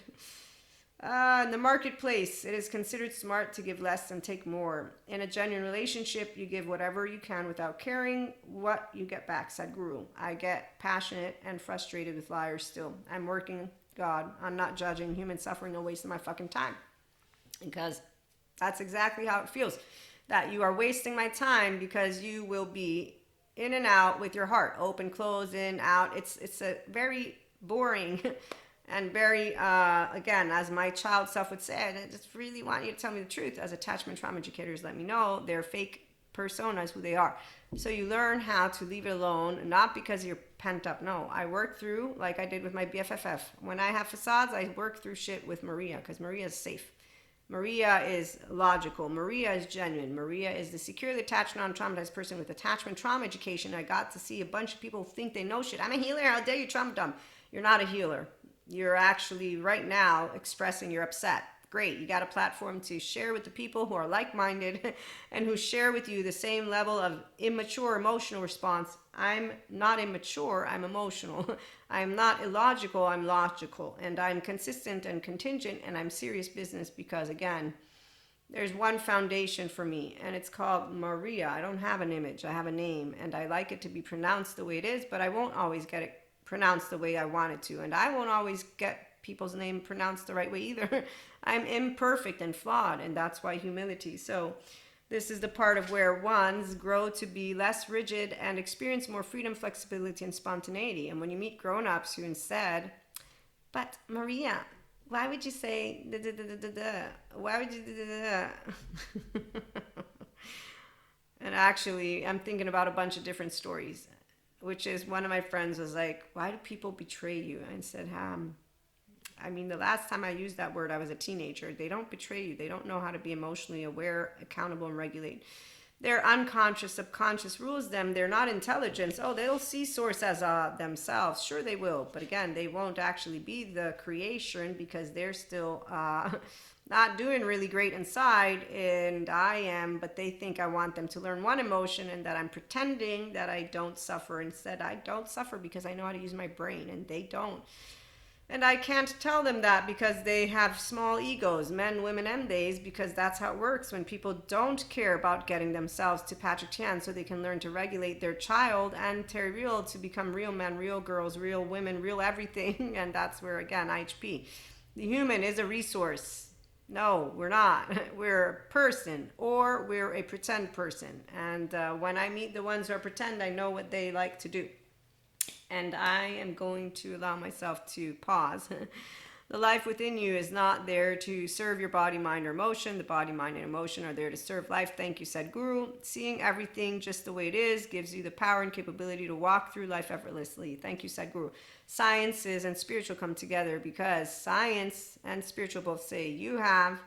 In the marketplace, it is considered smart to give less and take more. In a genuine relationship, you give whatever you can without caring what you get back, Sadhguru. I get passionate and frustrated with liars still. I'm working, God, on not judging human suffering and wasting my fucking time. Because that's exactly how it feels. That you are wasting my time, because you will be in and out with your heart. Open, close, in, out. It's a very boring and very, again, as my child self would say, I just really want you to tell me the truth. As attachment trauma educators let me know, they're fake personas, who they are. So you learn how to leave it alone, not because you're pent up. No, I work through, like I did with my BFFF. When I have facades, I work through shit with Maria, because Maria is safe. Maria is logical. Maria is genuine. Maria is the securely attached, non-traumatized person with attachment trauma education. I got to see a bunch of people who think they know shit. I'm a healer. How dare you trauma dump? You're not a healer. You're actually right now expressing you're upset. Great. You got a platform to share with the people who are like-minded and who share with you the same level of immature emotional response. I'm not immature. I'm emotional. I'm not illogical. I'm logical. And I'm consistent and contingent, and I'm serious business, because, again, there's one foundation for me, and it's called Maria. I don't have an image. I have a name, and I like it to be pronounced the way it is, but I won't always get it pronounced the way I want it to. And I won't always get people's name pronounced the right way either. I'm imperfect and flawed, and that's why humility. So this is the part of where ones grow to be less rigid and experience more freedom, flexibility, and spontaneity. And when you meet grown-ups who instead, but Maria, why would you say da da da da da da? Why would you da da da da? And actually, I'm thinking about a bunch of different stories, which is one of my friends was like, why do people betray you? I said, I mean, the last time I used that word, I was a teenager. They don't betray you. They don't know how to be emotionally aware, accountable, and regulate. their unconscious, subconscious rules them. They're not intelligence. Oh, they'll see source as themselves. Sure, they will. But again, they won't actually be the creation because they're still not doing really great inside. And I am, but they think I want them to learn one emotion and that I'm pretending that I don't suffer. Instead, I don't suffer because I know how to use my brain and they don't. And I can't tell them that because they have small egos, men, women, and theys, because that's how it works when people don't care about getting themselves to Patrick Tian so they can learn to regulate their child and Terry Real to become real men, real girls, real women, real everything. And that's where, again, IHP. The human is a resource. No, we're not. We're a person or we're a pretend person. And when I meet the ones who are pretend, I know what they like to do. And I am going to allow myself to pause. The life within you is not there to serve your body, mind, or emotion. The body, mind, and emotion are there to serve life. Thank you, Sadhguru. Seeing everything just the way it is gives you the power and capability to walk through life effortlessly. Thank you, Sadhguru. Sciences and spiritual come together because science and spiritual both say you have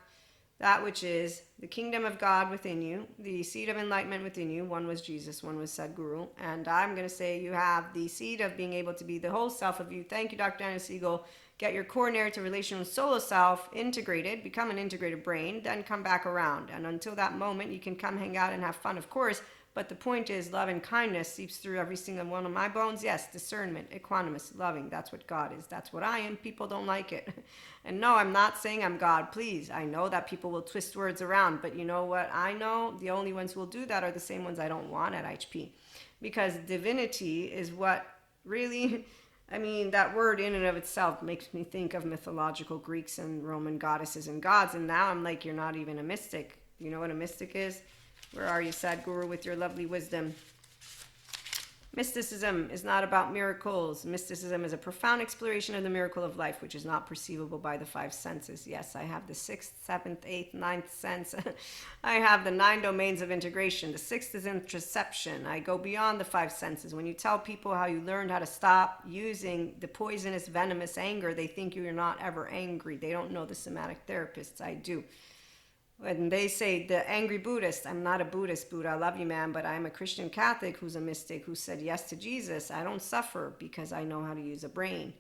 that which is the kingdom of God within you, the seed of enlightenment within you. One was Jesus, one was Sadhguru. And I'm going to say you have the seed of being able to be the whole self of you. Thank you, Dr. Daniel Siegel. Get your core narrative relation with solo self integrated, become an integrated brain, then come back around. And until that moment, you can come hang out and have fun, of course. But the point is, love and kindness seeps through every single one of my bones. Yes, discernment, equanimous, loving. That's what God is. That's what I am. People don't like it. And no, I'm not saying I'm God. Please, I know that people will twist words around. But you know what I know? The only ones who will do that are the same ones I don't want at HP. Because divinity is what really... I mean, that word in and of itself makes me think of mythological Greeks and Roman goddesses and gods. And now I'm like, you're not even a mystic. You know what a mystic is? Where are you, Sadhguru, with your lovely wisdom? Mysticism is not about miracles. Mysticism is a profound exploration of the miracle of life, which is not perceivable by the five senses. Yes, I have the sixth, seventh, eighth, ninth sense. I have the 9 domains of integration. The sixth is introception. I go beyond the 5 senses. When you tell people how you learned how to stop using the poisonous, venomous anger, they think you're not ever angry. They don't know the somatic therapists. I do. When they say the angry Buddhist, I'm not a Buddhist, Buddha, I love you, man, but I'm a Christian Catholic who's a mystic who said yes to Jesus. I don't suffer because I know how to use a brain.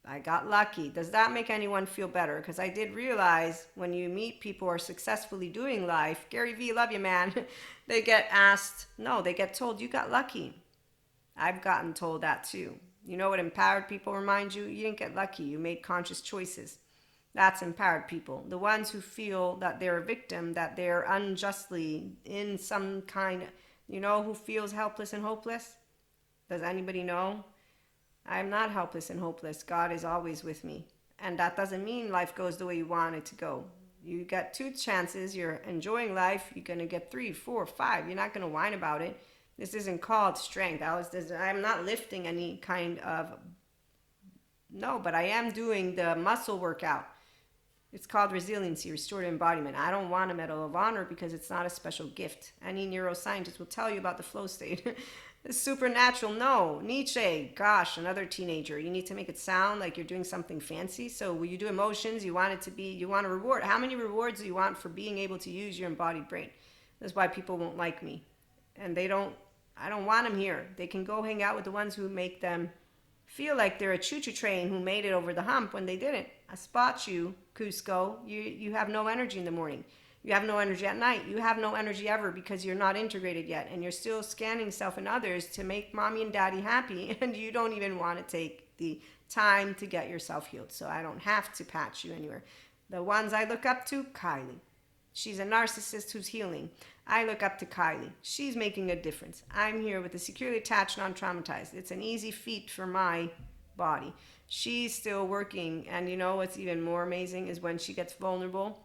I got lucky. Does that make anyone feel better? Because I did realize when you meet people who are successfully doing life, Gary V, love you, man, they get asked, no, they get told you got lucky. I've gotten told that too. You know what empowered people remind you? You didn't get lucky. You made conscious choices. That's empowered people. The ones who feel that they're a victim, that they're unjustly in some kind, who feels helpless and hopeless? Does anybody know? I'm not helpless and hopeless. God is always with me. And that doesn't mean life goes the way you want it to go. You get 2 chances. You're enjoying life. You're going to get 3, 4, 5. You're not going to whine about it. This isn't called strength. I'm not lifting any kind of... No, but I am doing the muscle workout. It's called resiliency, restorative embodiment. I don't want a Medal of Honor because it's not a special gift. Any neuroscientist will tell you about the flow state. It's supernatural. No. Nietzsche, gosh, another teenager. You need to make it sound like you're doing something fancy. So when you do emotions, you want a reward. How many rewards do you want for being able to use your embodied brain? That's why people won't like me. And I don't want them here. They can go hang out with the ones who make them feel like they're a choo-choo train who made it over the hump when they didn't. I spot you, Cusco. You have no energy in the morning. You have no energy at night. You have no energy ever because you're not integrated yet. And you're still scanning self and others to make mommy and daddy happy. And you don't even want to take the time to get yourself healed. So I don't have to patch you anywhere. The ones I look up to, Kylie. She's a narcissist who's healing. I look up to Kylie. She's making a difference. I'm here with the securely attached, non-traumatized. It's an easy feat for my body. She's still working. And you know what's even more amazing is when she gets vulnerable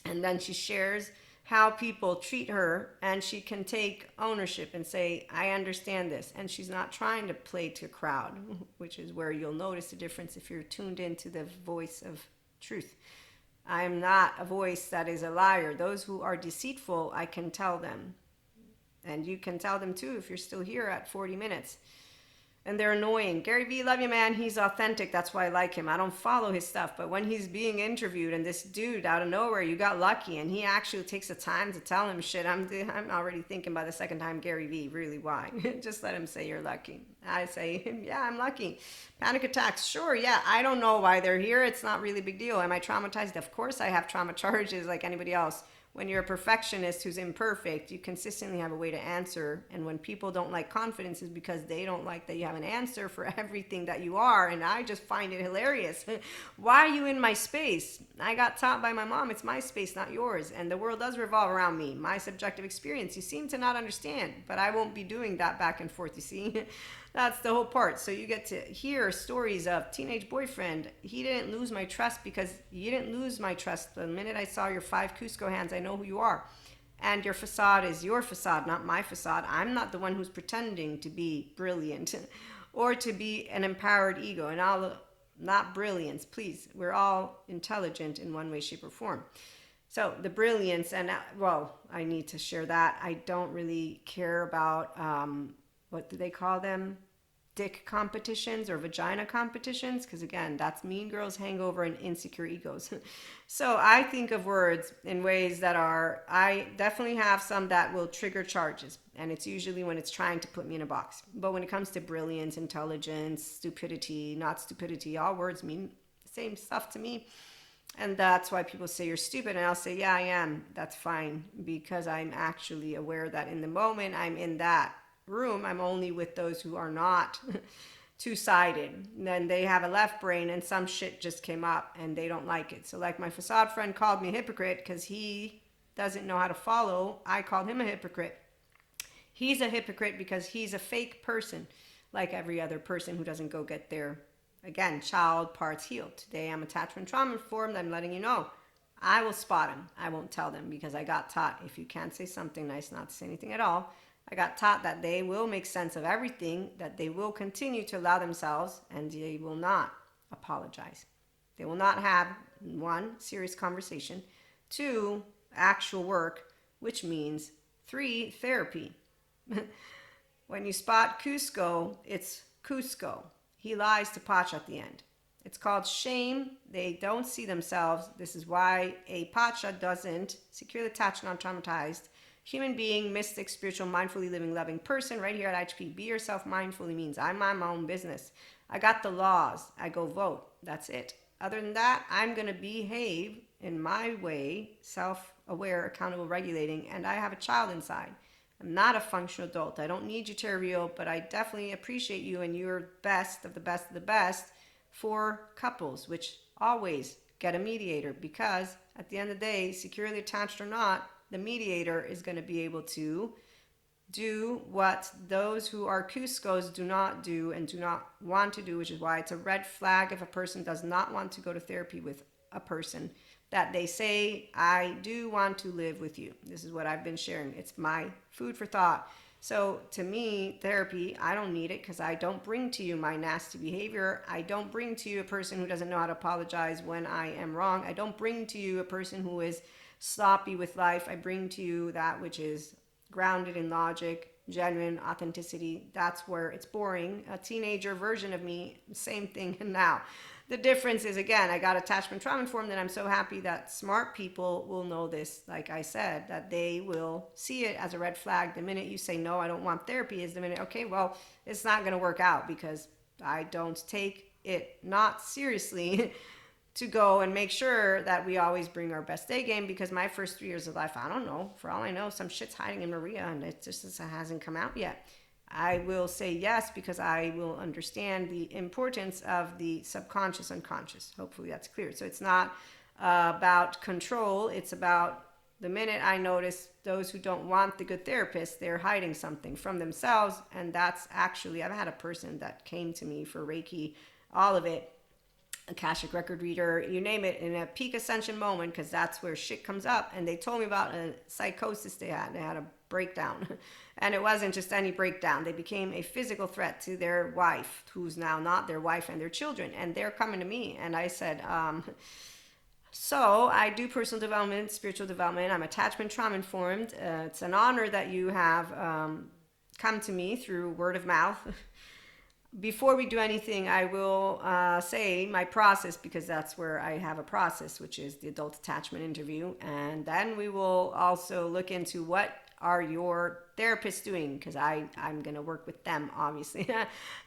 and then she shares how people treat her and she can take ownership and say, I understand this. And she's not trying to play to a crowd, which is where you'll notice the difference if you're tuned into the voice of truth. I am not a voice that is a liar. Those who are deceitful, I can tell them. And you can tell them too if you're still here at 40 minutes. and they're annoying. Gary Vee, love you, man. He's authentic. That's why I like him. I don't follow his stuff, but when he's being interviewed and this dude out of nowhere, you got lucky, and he actually takes the time to tell him shit. I'm already thinking by the second time, Gary Vee, really, why? Just let him say you're lucky. I say, yeah, I'm lucky. Panic attacks, sure, yeah. I don't know why they're here. It's not really a big deal. Am I traumatized? Of course I have trauma charges like anybody else. When you're a perfectionist who's imperfect, you consistently have a way to answer. And when people don't like confidence, is because they don't like that you have an answer for everything that you are. And I just find it hilarious. Why are you in my space? I got taught by my mom, it's my space, not yours. And the world does revolve around me, my subjective experience. You seem to not understand, but I won't be doing that back and forth, you see? That's the whole part. So you get to hear stories of teenage boyfriend. He didn't lose my trust because you didn't lose my trust. The minute I saw your 5 Cusco hands, I know who you are. And your facade is your facade, not my facade. I'm not the one who's pretending to be brilliant or to be an empowered ego. And I'll not brilliance, please. We're all intelligent in one way, shape, or form. So the brilliance, and well, I need to share that. I don't really care about what do they call them? Dick competitions or vagina competitions, because again, that's mean girls hangover and insecure egos. So I think of words in ways that are, I definitely have some that will trigger charges, and it's usually when it's trying to put me in a box. But when it comes to brilliance, intelligence, stupidity, not stupidity, all words mean the same stuff to me. And that's why people say you're stupid, and I'll say, yeah, I am. That's fine, because I'm actually aware that in the moment I'm in that room, I'm only with those who are not two-sided. Then they have a left brain and some shit just came up and they don't like it. So like my facade friend called me a hypocrite because he doesn't know how to follow. I called him a hypocrite. He's a hypocrite because he's a fake person, like every other person who doesn't go get their, again, child parts healed. Today I'm attachment trauma informed. I'm letting you know. I will spot him. I won't tell them because I got taught if you can't say something nice, not to say anything at all. I got taught that they will make sense of everything, that they will continue to allow themselves, and they will not apologize. They will not have, 1, serious conversation, 2, actual work, which means 3, therapy. When you spot Cusco, it's Cusco. He lies to Pacha at the end. It's called shame. They don't see themselves. This is why a Pacha doesn't, securely attached, non-traumatized, human being, mystic, spiritual, mindfully living, loving person right here at HP. Be yourself mindfully means I mind my own business. I got the laws. I go vote. That's it. Other than that, I'm going to behave in my way, self-aware, accountable, regulating, and I have a child inside. I'm not a functional adult. I don't need you to reveal, but I definitely appreciate you and you're best of the best of the best for couples, which always get a mediator because at the end of the day, securely attached or not, the mediator is going to be able to do what those who are Cuscos do not do and do not want to do, which is why it's a red flag if a person does not want to go to therapy with a person that they say, I do want to live with you. This is what I've been sharing. It's my food for thought. So to me, therapy, I don't need it because I don't bring to you my nasty behavior. I don't bring to you a person who doesn't know how to apologize when I am wrong. I don't bring to you a person who is sloppy with life. I bring to you that which is grounded in logic, genuine authenticity. That's where it's boring. A teenager version of me, same thing now. The difference is, again, I got attachment trauma informed, and I'm so happy that smart people will know this, like I said, that they will see it as a red flag. The minute you say, no, I don't want therapy, is the minute, okay, well, it's not going to work out because I don't take it not seriously to go and make sure that we always bring our best A game, because my first 3 years of life, I don't know, for all I know, some shit's hiding in Maria and it just hasn't come out yet. I will say yes because I will understand the importance of the subconscious, unconscious. Hopefully that's clear. So it's not about control. It's about the minute I notice those who don't want the good therapist, they're hiding something from themselves. And that's actually, I've had a person that came to me for Reiki, all of it, Akashic record reader, you name it, in a peak ascension moment, because that's where shit comes up. And they told me about a psychosis they had. They had a breakdown. And it wasn't just any breakdown. They became a physical threat to their wife, who's now not their wife, and their children. And they're coming to me. And I said, so I do personal development, spiritual development. I'm attachment trauma informed. It's an honor that you have come to me through word of mouth. before we do anything, I will say my process, because that's where I have a process, which is the adult attachment interview. And then we will also look into what are your therapists doing, because I'm going to work with them, obviously,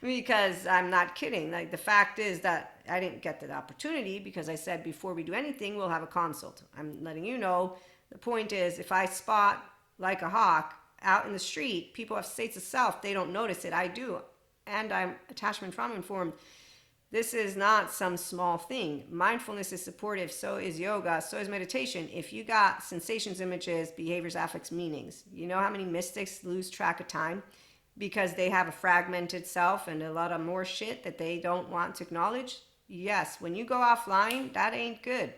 because I'm not kidding. Like, the fact is that I didn't get the opportunity because I said before we do anything, we'll have a consult. I'm letting you know. The point is, if I spot like a hawk out in the street, people have states of self, they don't notice it. I do. And I'm attachment trauma informed. This is not some small thing. Mindfulness is supportive, so is yoga, so is meditation. If you got sensations, images, behaviors, affects, meanings, you know how many mystics lose track of time because they have a fragmented self and a lot of more shit that they don't want to acknowledge? Yes, when you go offline, that ain't good.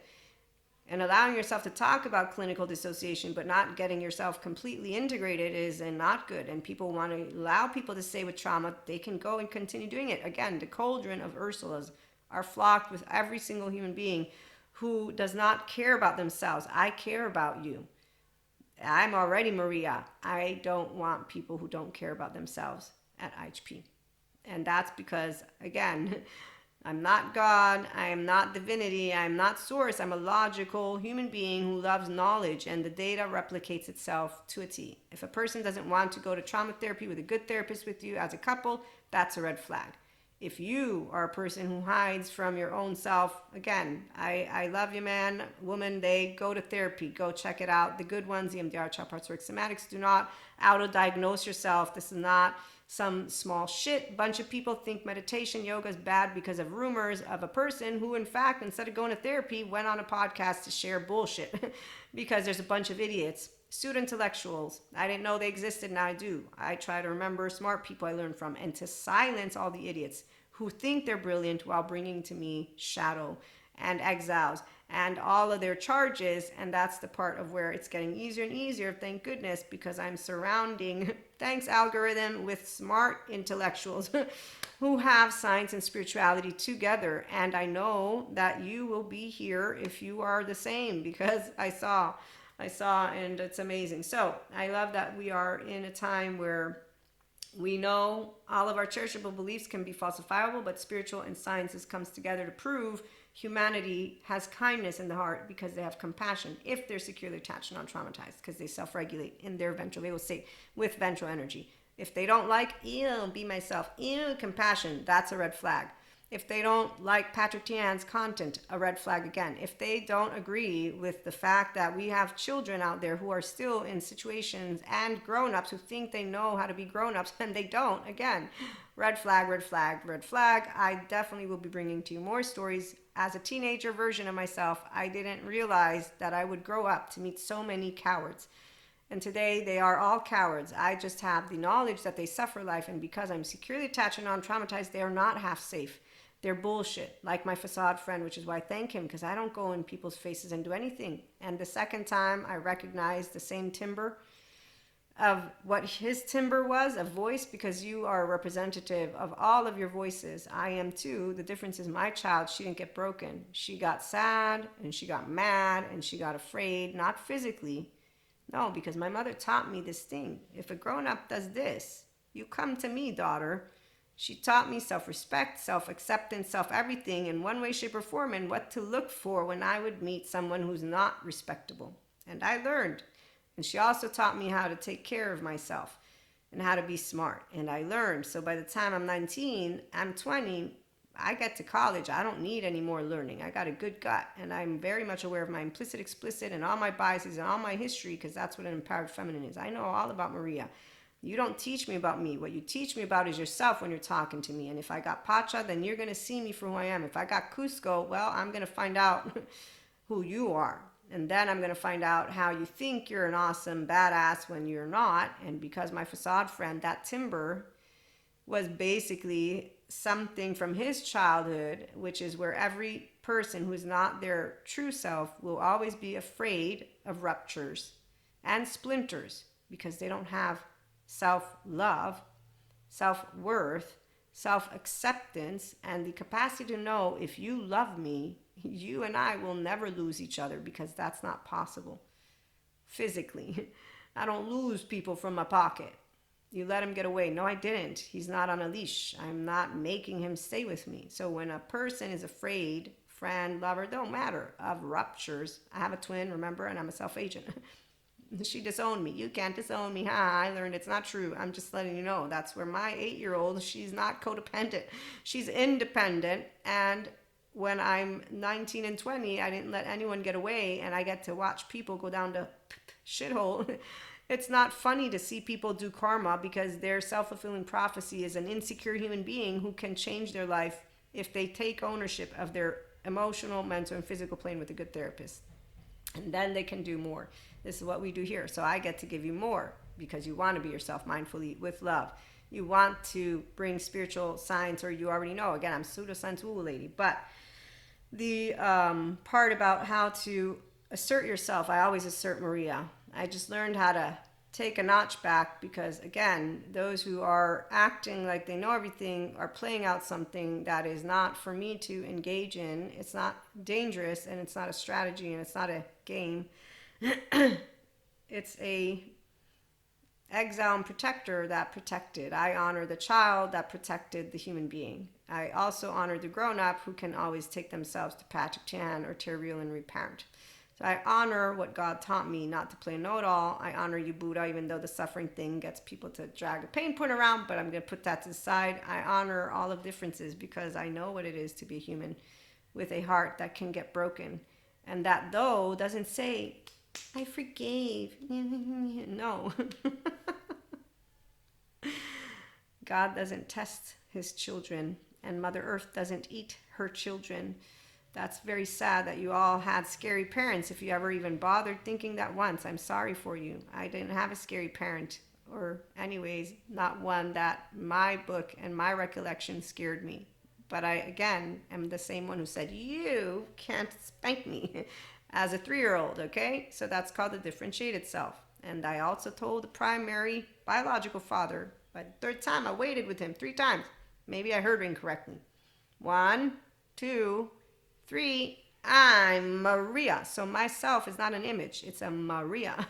And allowing yourself to talk about clinical dissociation but not getting yourself completely integrated is not good. And people want to allow people to stay with trauma. They can go and continue doing it. Again, the cauldron of Ursulas are flocked with every single human being who does not care about themselves. I care about you. I'm already Maria. I don't want people who don't care about themselves at IHP. And that's because, again, I'm not God, I am not divinity, I'm not source. I'm a logical human being who loves knowledge, and the data replicates itself to a T. If a person doesn't want to go to trauma therapy with a good therapist with you as a couple, that's a red flag. If you are a person who hides from your own self, again, I love you, man, woman, they go to therapy, go check it out. The good ones, EMDR, child parts work, somatics, do not auto-diagnose yourself. This is not some small shit. Bunch of people think meditation, yoga is bad because of rumors of a person who, in fact, instead of going to therapy, went on a podcast to share bullshit because there's a bunch of idiots, pseudo-intellectuals. I didn't know they existed, now I do. I try to remember smart people I learned from and to silence all the idiots who think they're brilliant while bringing to me shadow and exiles and all of their charges. And that's the part of where it's getting easier and easier, thank goodness, because I'm surrounding, thanks algorithm, with smart intellectuals who have science and spirituality together. And I know that you will be here if you are the same, because I saw, and it's amazing. So I love that we are in a time where we know all of our cherishable beliefs can be falsifiable, but spiritual and sciences comes together to prove humanity has kindness in the heart because they have compassion if they're securely attached and non-traumatized, because they self-regulate in their ventral vagal state with ventral energy. If they don't like, ew, be myself, ew, compassion, that's a red flag. If they don't like Patrick Tian's content, a red flag again. If they don't agree with the fact that we have children out there who are still in situations, and grown-ups who think they know how to be grown-ups and they don't, again, red flag, red flag, red flag. I definitely will be bringing to you more stories. As a teenager version of myself, I didn't realize that I would grow up to meet so many cowards. And today they are all cowards. I just have the knowledge that they suffer life, and because I'm securely attached and non-traumatized, they are not half safe. They're bullshit, like my facade friend, which is why I thank him, because I don't go in people's faces and do anything. And the second time I recognized the same timbre of what his timbre was, a voice, because you are a representative of all of your voices. I am too. The difference is my child, she didn't get broken. She got sad, and she got mad, and she got afraid, not physically. No, because my mother taught me this thing. If a grown-up does this, you come to me, daughter. She taught me self-respect, self-acceptance, self-everything in one way, shape, or form, and what to look for when I would meet someone who's not respectable. And I learned. And she also taught me how to take care of myself and how to be smart. And I learned. So by the time I'm 19, I'm 20, I get to college. I don't need any more learning. I got a good gut. And I'm very much aware of my implicit, explicit, and all my biases and all my history, because that's what an empowered feminine is. I know all about Maria. You don't teach me about me. What you teach me about is yourself when you're talking to me. And if I got Pacha, then you're going to see me for who I am. If I got Cusco, well, I'm going to find out who you are. And then I'm going to find out how you think you're an awesome badass when you're not. And because my facade friend, that timber, was basically something from his childhood, which is where every person who is not their true self will always be afraid of ruptures and splinters, because they don't have self-love, self-worth, self-acceptance, and the capacity to know, if you love me, you and I will never lose each other, because that's not possible physically. I don't lose people from my pocket. You let him get away. No, I didn't. He's not on a leash. I'm not making him stay with me. So when a person is afraid, friend, lover, don't matter, of ruptures. I have a twin, remember, and I'm a self-agent. She disowned me. You can't disown me. I learned it's not true. I'm just letting you know. That's where my 8-year-old, she's not codependent. She's independent. And when I'm 19 and 20, I didn't let anyone get away, and I get to watch people go down the shithole. It's not funny to see people do karma because their self-fulfilling prophecy is an insecure human being who can change their life if they take ownership of their emotional, mental, and physical plane with a good therapist. And then they can do more. This is what we do here. So I get to give you more because you want to be yourself mindfully with love. You want to bring spiritual science, or you already know. Again, I'm pseudoscience woo lady. But the part about how to assert yourself, I always assert Maria. I just learned how to take a notch back because, again, those who are acting like they know everything are playing out something that is not for me to engage in. It's not dangerous, and it's not a strategy, and it's not a game. It's a exile and protector that protected. I honor the child that protected the human being. I also honor the grown-up who can always take themselves to Patrick Chan or Terry and reparent. So I honor what God taught me, not to play know-it-all. I honor you, Buddha, even though the suffering thing gets people to drag a pain point around, but I'm going to put that to the side. I honor all of differences because I know what it is to be a human with a heart that can get broken. And that though doesn't say, I forgave. No. God doesn't test his children, and Mother Earth doesn't eat her children. That's very sad that you all had scary parents. If you ever even bothered thinking that once, I'm sorry for you. I didn't have a scary parent, or anyways, not one that my book and my recollection scared me. But I, again, am the same one who said, you can't spank me as a 3-year-old, okay? So that's called the differentiated self. And I also told the primary biological father, by the third time, I waited with him 3 times. Maybe I heard incorrectly. 1, 2, 3, I'm Maria. So myself is not an image, it's a Maria.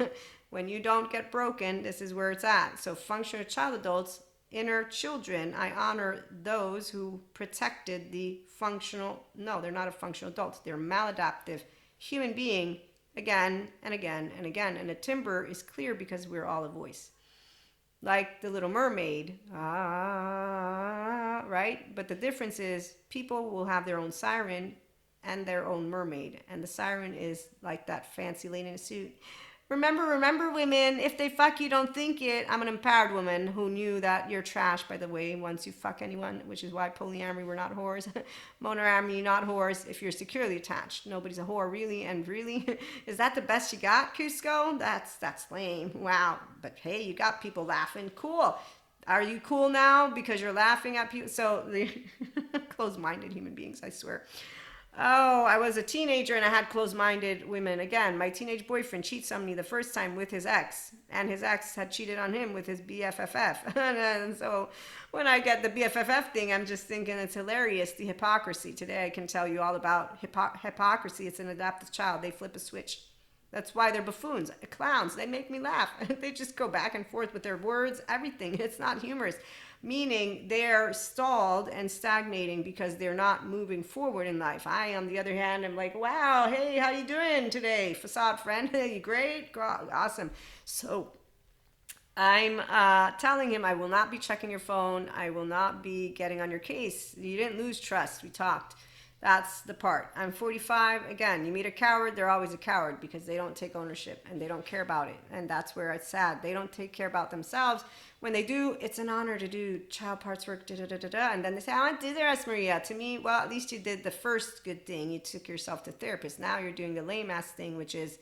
When you don't get broken, this is where it's at. So functional child adults, inner children, I honor those who protected the functional, no, they're not a functional adult, they're maladaptive human being again and again and again. And the timbre is clear because we're all a voice. Like the Little Mermaid, right? But the difference is people will have their own siren and their own mermaid. And the siren is like that fancy lady in a suit. Remember, women, if they fuck you, don't think it. I'm an empowered woman who knew that you're trash, by the way, once you fuck anyone, which is why polyamory, we're not whores. Monoramory, not whores, if you're securely attached. Nobody's a whore, really, and really. Is that the best you got, Cusco? That's lame. Wow. But hey, you got people laughing. Cool. Are you cool now because you're laughing at people? So, the closed-minded human beings, I swear. Oh, I was a teenager and I had closed-minded women. Again, my teenage boyfriend cheats on me the first time with his ex, and his ex had cheated on him with his BFFF. And so when I get the BFFF thing, I'm just thinking it's hilarious, the hypocrisy. Today I can tell you all about hypocrisy. It's an adoptive child. They flip a switch. That's why they're buffoons, clowns. They make me laugh. They just go back and forth with their words, everything. It's not humorous. Meaning they're stalled and stagnating because they're not moving forward in life. I, on the other hand, am like, wow, hey, how you doing today? Facade friend, you great? Awesome. So I'm telling him I will not be checking your phone. I will not be getting on your case. You didn't lose trust. We talked. That's the part. I'm 45. Again, you meet a coward, they're always a coward because they don't take ownership and they don't care about it. And that's where it's sad. They don't take care about themselves. When they do, it's an honor to do child parts work, And then they say, I want to do the rest, Maria. To me, well, at least you did the first good thing. You took yourself to therapist. Now you're doing the lame ass thing, which is,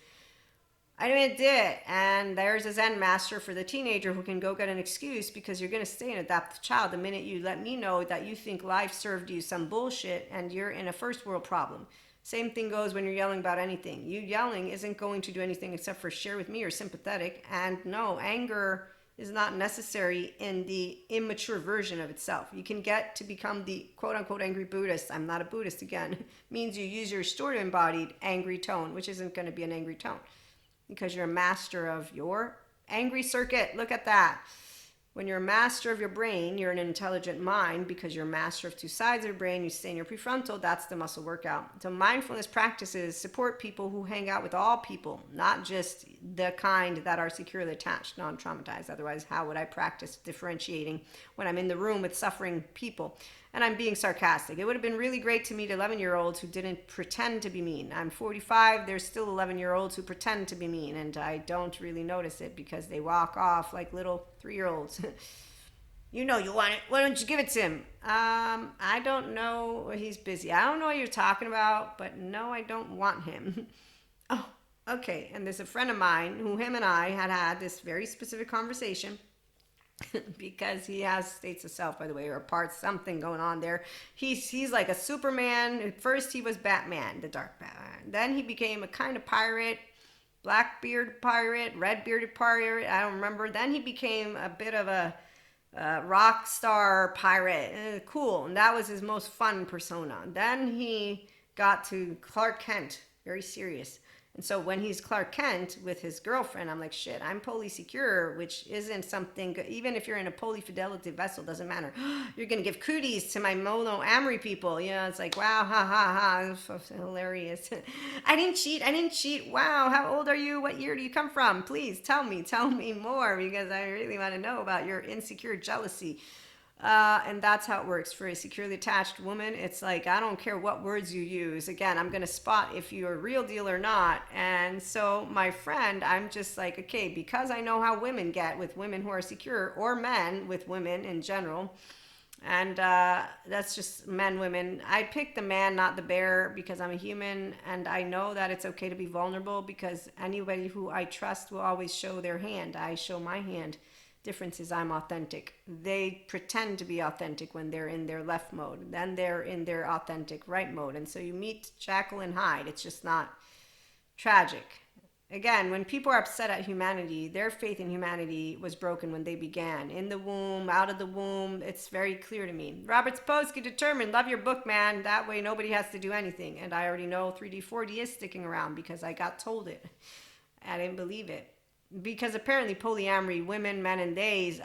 I did it. And there's a Zen master for the teenager who can go get an excuse because you're going to stay an adoptive child the minute you let me know that you think life served you some bullshit and you're in a first world problem. Same thing goes when you're yelling about anything. You yelling isn't going to do anything except for share with me or sympathetic. And no, anger is not necessary in the immature version of itself. You can get to become the quote-unquote angry Buddhist. I'm not a Buddhist again. Means you use your restorative embodied angry tone, which isn't going to be an angry tone because you're a master of your angry circuit. Look at that. When you're a master of your brain, you're an intelligent mind because you're a master of two sides of your brain. You stay in your prefrontal. That's the muscle workout. So mindfulness practices support people who hang out with all people, not just the kind that are securely attached, non-traumatized. Otherwise, how would I practice differentiating when I'm in the room with suffering people? And I'm being sarcastic. It would have been really great to meet 11-year-olds who didn't pretend to be mean. I'm 45. There's still 11-year-olds who pretend to be mean, and I don't really notice it because they walk off like little 3-year-olds. You know you want it. Why don't you give it to him? I don't know. He's busy. I don't know what you're talking about, but no, I don't want him. Oh, okay. And there's a friend of mine who him and I had this very specific conversation. Because he has states of self, by the way, or parts, something going on there. He's like a Superman. At first he was Batman, the dark Batman. Then he became a kind of pirate, black-bearded pirate, red-bearded pirate, I don't remember. Then he became a bit of a rock star pirate. Cool. And that was his most fun persona. Then he got to Clark Kent, very serious. And so when he's Clark Kent with his girlfriend, I'm like, shit, I'm polysecure, which isn't something good. Even if you're in a polyfidelity vessel, doesn't matter. You're going to give cooties to my mono-amory people. You know, it's like, wow, ha, ha, ha, it's hilarious. I didn't cheat. Wow, how old are you? What year do you come from? Please tell me more, because I really want to know about your insecure jealousy. And that's how it works for a securely attached woman. It's like, I don't care what words you use. Again, I'm going to spot if you're a real deal or not. And so my friend, I'm just like, okay, because I know how women get with women who are secure, or men with women in general. And that's just men, women. I pick the man, not the bear, because I'm a human. And I know that it's okay to be vulnerable, because anybody who I trust will always show their hand. I show my hand. Difference is I'm authentic. They pretend to be authentic when they're in their left mode. Then they're in their authentic right mode. And so you meet Jekyll and Hyde. It's just not tragic. Again, when people are upset at humanity, their faith in humanity was broken when they began. In the womb, out of the womb, it's very clear to me. Robert Sapolsky, Determined. Love your book, man. That way nobody has to do anything. And I already know 3D, 4D is sticking around because I got told it. I didn't believe it. Because apparently polyamory, women, men, and theys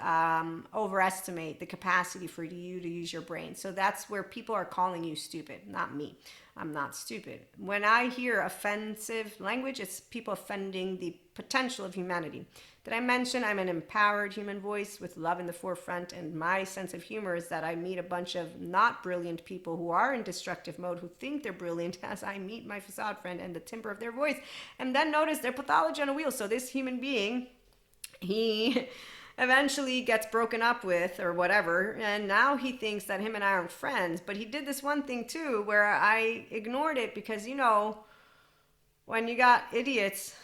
overestimate the capacity for you to use your brain. So that's where people are calling you stupid, not me. I'm not stupid. When I hear offensive language, it's people offending the potential of humanity. Did I mention I'm an empowered human voice with love in the forefront? And my sense of humor is that I meet a bunch of not brilliant people who are in destructive mode, who think they're brilliant, as I meet my facade friend and the timbre of their voice, and then notice their pathology on a wheel. So this human being, he eventually gets broken up with or whatever, and now he thinks that him and I aren't friends. But he did this one thing too where I ignored it, because you know, when you got idiots,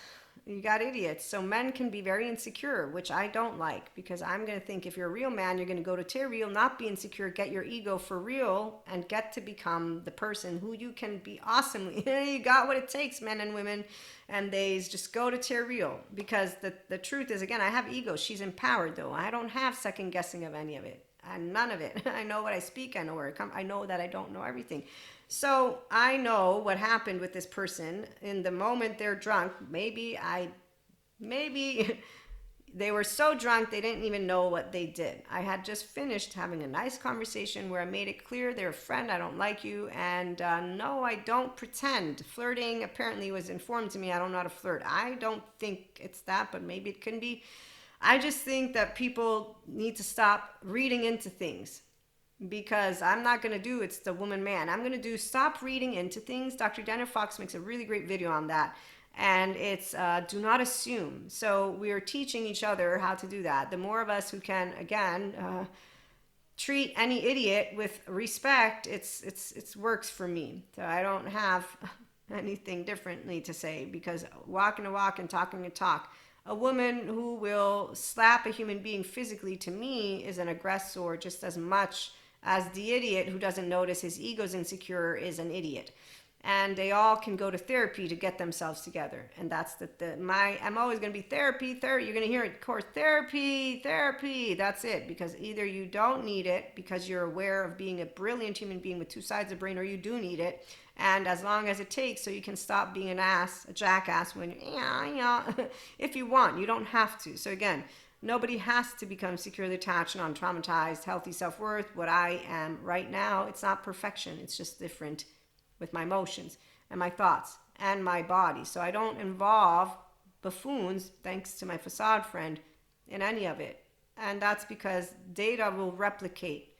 you got idiots. So men can be very insecure, which I don't like, because I'm going to think if you're a real man, you're going to go to tear real, not be insecure, get your ego for real, and get to become the person who you can be awesomely. You got what it takes, men and women, and they just go to tear real. Because the truth is, again, I have ego. She's empowered, though. I don't have second guessing of any of it. And none of it. I know what I speak. I know where it comes. I know that I don't know everything. So I know what happened with this person in the moment they're drunk. Maybe they were so drunk they didn't even know what they did. I had just finished having a nice conversation where I made it clear they're a friend, I don't like you, and no, I don't pretend. Flirting apparently was informed to me. I don't know how to flirt. I don't think it's that, but maybe it can be. I just think that people need to stop reading into things. Because I'm not going to do it's the woman man. I'm going to do stop reading into things. Dr. Daniel Fox makes a really great video on that. And it's do not assume. So we're teaching each other how to do that. The more of us who can, again, treat any idiot with respect, it's works for me. So I don't have anything differently to say, because walking a walk and talking a talk. A woman who will slap a human being physically, to me, is an aggressor just as much as the idiot who doesn't notice his ego's insecure is an idiot. And they all can go to therapy to get themselves together. And that's I'm always going to be therapy. You're going to hear it, of course, therapy. That's it. Because either you don't need it because you're aware of being a brilliant human being with two sides of the brain, or you do need it. And as long as it takes, so you can stop being a jackass when, if you want, you don't have to. So again, Nobody has to become securely attached, non-traumatized, healthy self-worth. What I am right now, it's not perfection. It's just different with my emotions and my thoughts and my body. So I don't involve buffoons, thanks to my facade friend, in any of it. And that's because data will replicate.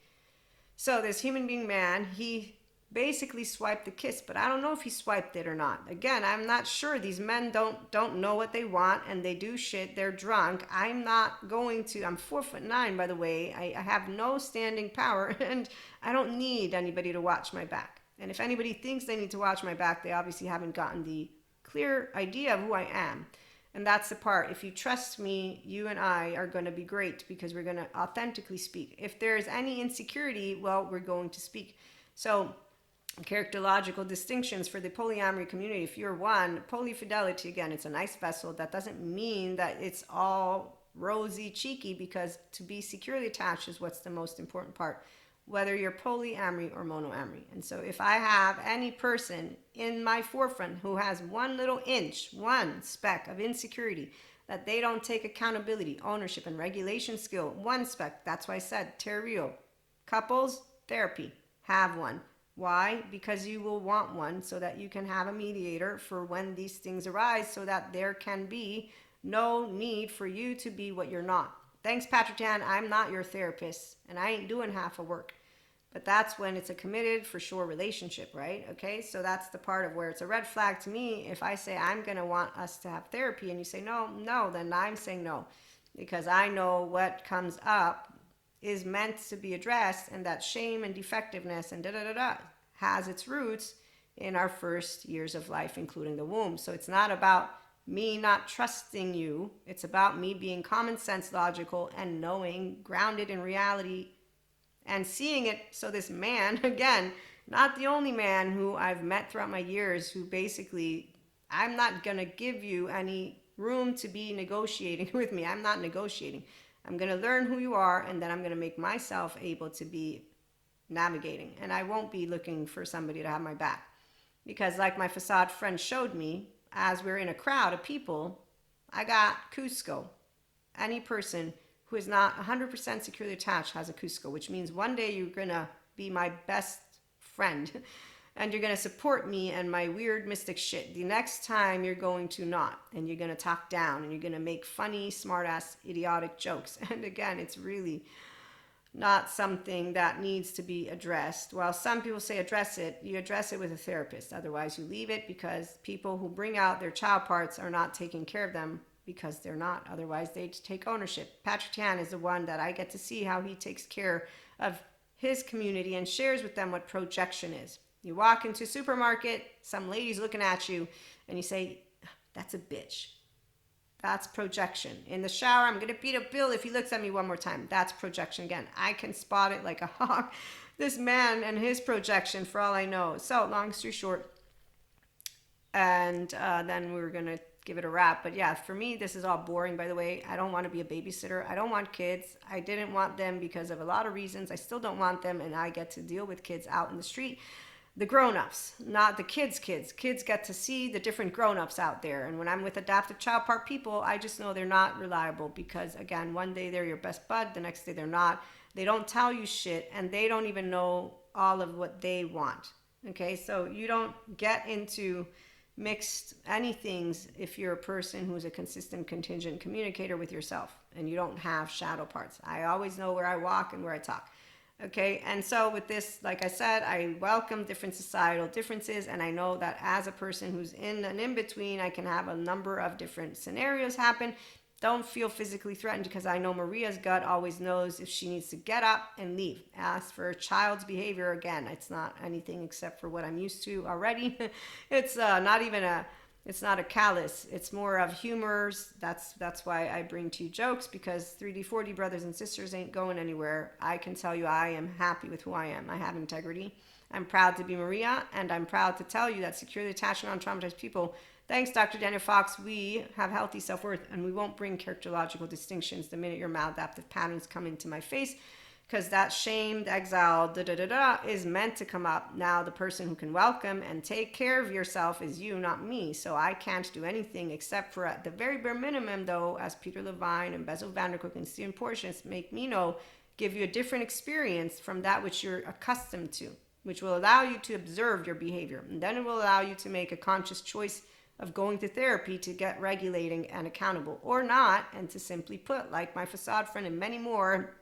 So this human being man, he basically swiped the kiss, but I don't know if he swiped it or not. Again, I'm not sure. These men don't know what they want, and they do shit. They're drunk. I'm 4'9", by the way. I have no standing power, and I don't need anybody to watch my back. And if anybody thinks they need to watch my back, they obviously haven't gotten the clear idea of who I am. And that's the part. If you trust me, you and I are going to be great, because we're going to authentically speak. If there's any insecurity, well, we're going to speak. So characterological distinctions for the polyamory community. If you're one, polyfidelity, again, it's a nice vessel. That doesn't mean that it's all rosy cheeky, because to be securely attached is what's the most important part, whether you're polyamory or monoamory. And so if I have any person in my forefront who has one little inch, one speck of insecurity, that they don't take accountability, ownership, and regulation skill, one speck, that's why I said Terrio, couples therapy, have one. Why? Because you will want one, so that you can have a mediator for when these things arise, so that there can be no need for you to be what you're not. Thanks, Patrick Tan. I'm not your therapist, and I ain't doing half a work. But that's when it's a committed, for sure, relationship, right? Okay, so that's the part of where it's a red flag to me. If I say I'm going to want us to have therapy and you say no, then I'm saying no. Because I know what comes up is meant to be addressed, and that shame and defectiveness and has its roots in our first years of life, including the womb. So it's not about me not trusting you. It's about me being common sense, logical, and knowing, grounded in reality, and seeing it. So this man, again, not the only man who I've met throughout my years, who basically, I'm not going to give you any room to be negotiating with me. I'm not negotiating. I'm going to learn who you are, and then I'm going to make myself able to be navigating. And I won't be looking for somebody to have my back. Because like my facade friend showed me, as we're in a crowd of people, I got Cusco. Any person who is not 100% securely attached has a Cusco, which means one day you're going to be my best friend. And you're going to support me and my weird mystic shit. The next time you're going to not. And you're going to talk down. And you're going to make funny, smart-ass, idiotic jokes. And again, it's really not something that needs to be addressed. While some people say address it, you address it with a therapist. Otherwise, you leave it, because people who bring out their child parts are not taking care of them, because they're not. Otherwise, they take ownership. Patrick Tan is the one that I get to see how he takes care of his community and shares with them what projection is. You walk into a supermarket, some lady's looking at you, and you say, that's a bitch. That's projection. In the shower, I'm going to beat up Bill if he looks at me one more time. That's projection again. I can spot it like a hawk. This man and his projection, for all I know. So, long story short, and then we're going to give it a wrap. But yeah, for me, this is all boring, by the way. I don't want to be a babysitter. I don't want kids. I didn't want them because of a lot of reasons. I still don't want them, and I get to deal with kids out in the street. The grown-ups, not the kids. Kids get to see the different grown-ups out there. And when I'm with adaptive child part people, I just know they're not reliable, because again, one day they're your best bud, the next day they're not. They don't tell you shit, and they don't even know all of what they want. Okay, so you don't get into mixed anythings if you're a person who's a consistent, contingent communicator with yourself, and you don't have shadow parts. I always know where I walk and where I talk. Okay, and so with this, like I said, I welcome different societal differences, and I know that as a person who's in an in-between, I can have a number of different scenarios happen. Don't feel physically threatened, because I know Maria's gut always knows if she needs to get up and leave. As for a child's behavior, again, it's not anything except for what I'm used to already. It's it's not a callous. It's more of humors. That's why I bring to you jokes, because 3D, 4D brothers and sisters ain't going anywhere. I can tell you I am happy with who I am. I have integrity. I'm proud to be Maria, and I'm proud to tell you that securely attached and non-traumatized people, thanks Dr. Daniel Fox, we have healthy self-worth, and we won't bring characterological distinctions the minute your maladaptive patterns come into my face, because that shamed, exiled, is meant to come up. Now the person who can welcome and take care of yourself is you, not me. So I can't do anything except for, at the very bare minimum, though, as Peter Levine and Bezel van der Kolk and Stephen Portions make me know, give you a different experience from that which you're accustomed to, which will allow you to observe your behavior. And then it will allow you to make a conscious choice of going to therapy to get regulating and accountable, or not, and to simply put, like my facade friend and many more,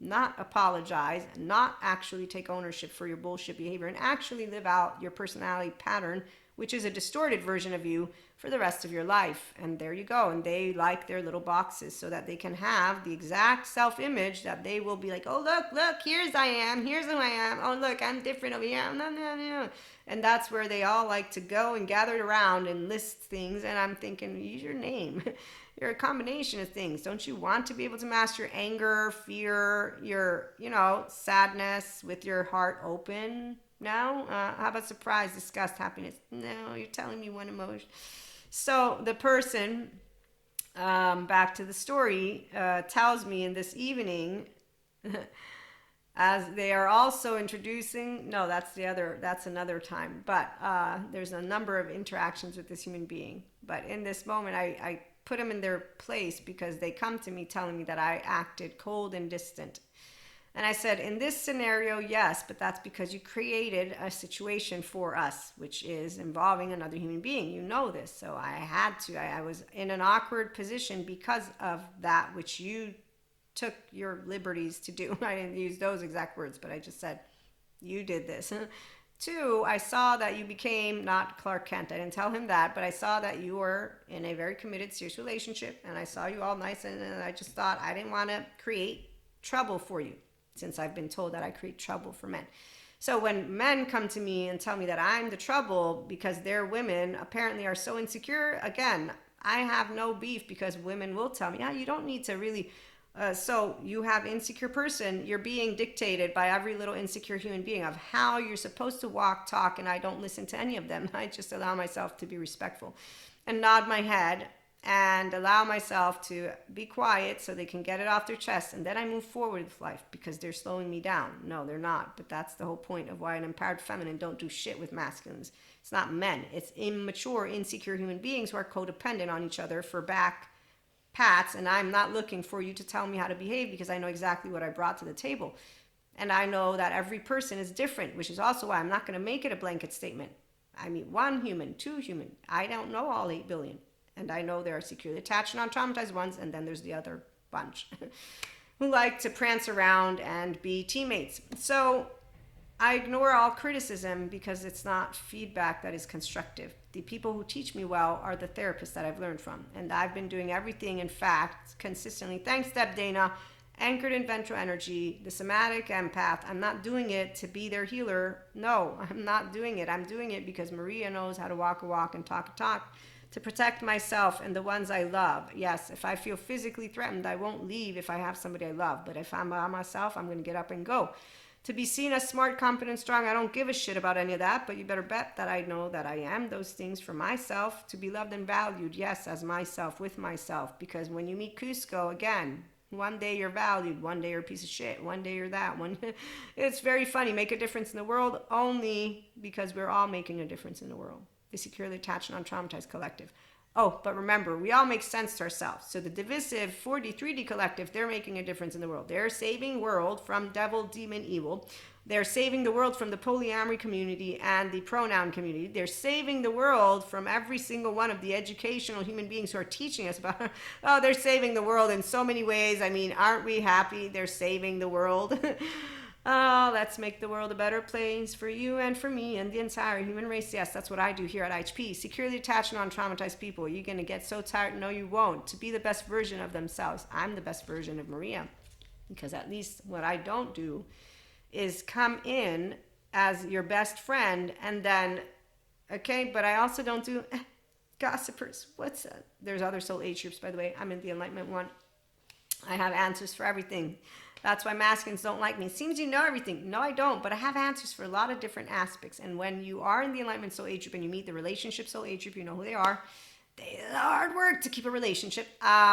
not apologize, not actually take ownership for your bullshit behavior, and actually live out your personality pattern, which is a distorted version of you, for the rest of your life. And there you go. And they like their little boxes so that they can have the exact self-image that they will be like, oh, look, here's I am, here's who I am. Oh, look, I'm different over here. No. And that's where they all like to go and gather around and list things. And I'm thinking, use your name. You're a combination of things. Don't you want to be able to master your anger, fear, your, sadness with your heart open? No? How about surprise, disgust, happiness? No, you're telling me one emotion. So the person, back to the story, tells me in this evening, as they are also introducing, no, that's another time, but there's a number of interactions with this human being. But in this moment, I put them in their place because they come to me telling me that I acted cold and distant. And I said, in this scenario, yes, but that's because you created a situation for us, which is involving another human being. You know this. So I had to. I was in an awkward position because of that, which you took your liberties to do. I didn't use those exact words, but I just said, you did this. 2, I saw that you became not Clark Kent. I didn't tell him that, but I saw that you were in a very committed, serious relationship, and I saw you all nice, and I just thought I didn't want to create trouble for you, since I've been told that I create trouble for men. So when men come to me and tell me that I'm the trouble because their women apparently are so insecure, again, I have no beef, because women will tell me, you don't need to really... so you have insecure person, you're being dictated by every little insecure human being of how you're supposed to walk, talk, and I don't listen to any of them. I just allow myself to be respectful and nod my head and allow myself to be quiet so they can get it off their chest, and then I move forward with life, because they're slowing me down. No, they're not, but that's the whole point of why an empowered feminine don't do shit with masculines. It's not men, it's immature, insecure human beings who are codependent on each other for back pats, and I'm not looking for you to tell me how to behave, because I know exactly what I brought to the table. And I know that every person is different, which is also why I'm not going to make it a blanket statement. I mean, 1 human, 2 human. I don't know all 8 billion. And I know there are securely attached, non-traumatized ones, and then there's the other bunch who like to prance around and be teammates. So I ignore all criticism because it's not feedback that is constructive. The people who teach me well are the therapists that I've learned from. And I've been doing everything, in fact, consistently. Thanks, Deb Dana. Anchored in ventral energy, the somatic empath. I'm not doing it to be their healer. No, I'm not doing it. I'm doing it because Maria knows how to walk a walk and talk a talk, to protect myself and the ones I love. Yes, if I feel physically threatened, I won't leave if I have somebody I love. But if I'm by myself, I'm going to get up and go. To be seen as smart, competent, strong, I don't give a shit about any of that, but you better bet that I know that I am those things for myself. To be loved and valued, yes, as myself, with myself. Because when you meet Cusco, again, one day you're valued, one day you're a piece of shit, one day you're that one. It's very funny. Make a difference in the world only because we're all making a difference in the world. The securely attached, non-traumatized collective. Oh, but remember, we all make sense to ourselves. So the divisive 4D, 3D collective, they're making a difference in the world. They're saving world from devil, demon, evil. They're saving the world from the polyamory community and the pronoun community. They're saving the world from every single one of the educational human beings who are teaching us about, they're saving the world in so many ways. I mean, aren't we happy they're saving the world? Let's make the world a better place for you and for me and the entire human race. Yes, that's what I do here at IHP. Securely attached, non-traumatized people. You're going to get so tired. No, you won't. To be the best version of themselves. I'm the best version of Maria. Because at least what I don't do is come in as your best friend and then, okay, but I also don't do gossipers. What's that? There's other soul age groups, by the way. I'm in the enlightenment one. I have answers for everything. That's why masculines don't like me. It seems you know everything. No, I don't, but I have answers for a lot of different aspects. And when you are in the enlightenment soul age group and you meet the relationship soul age group, you know who they are. It's hard work to keep a relationship.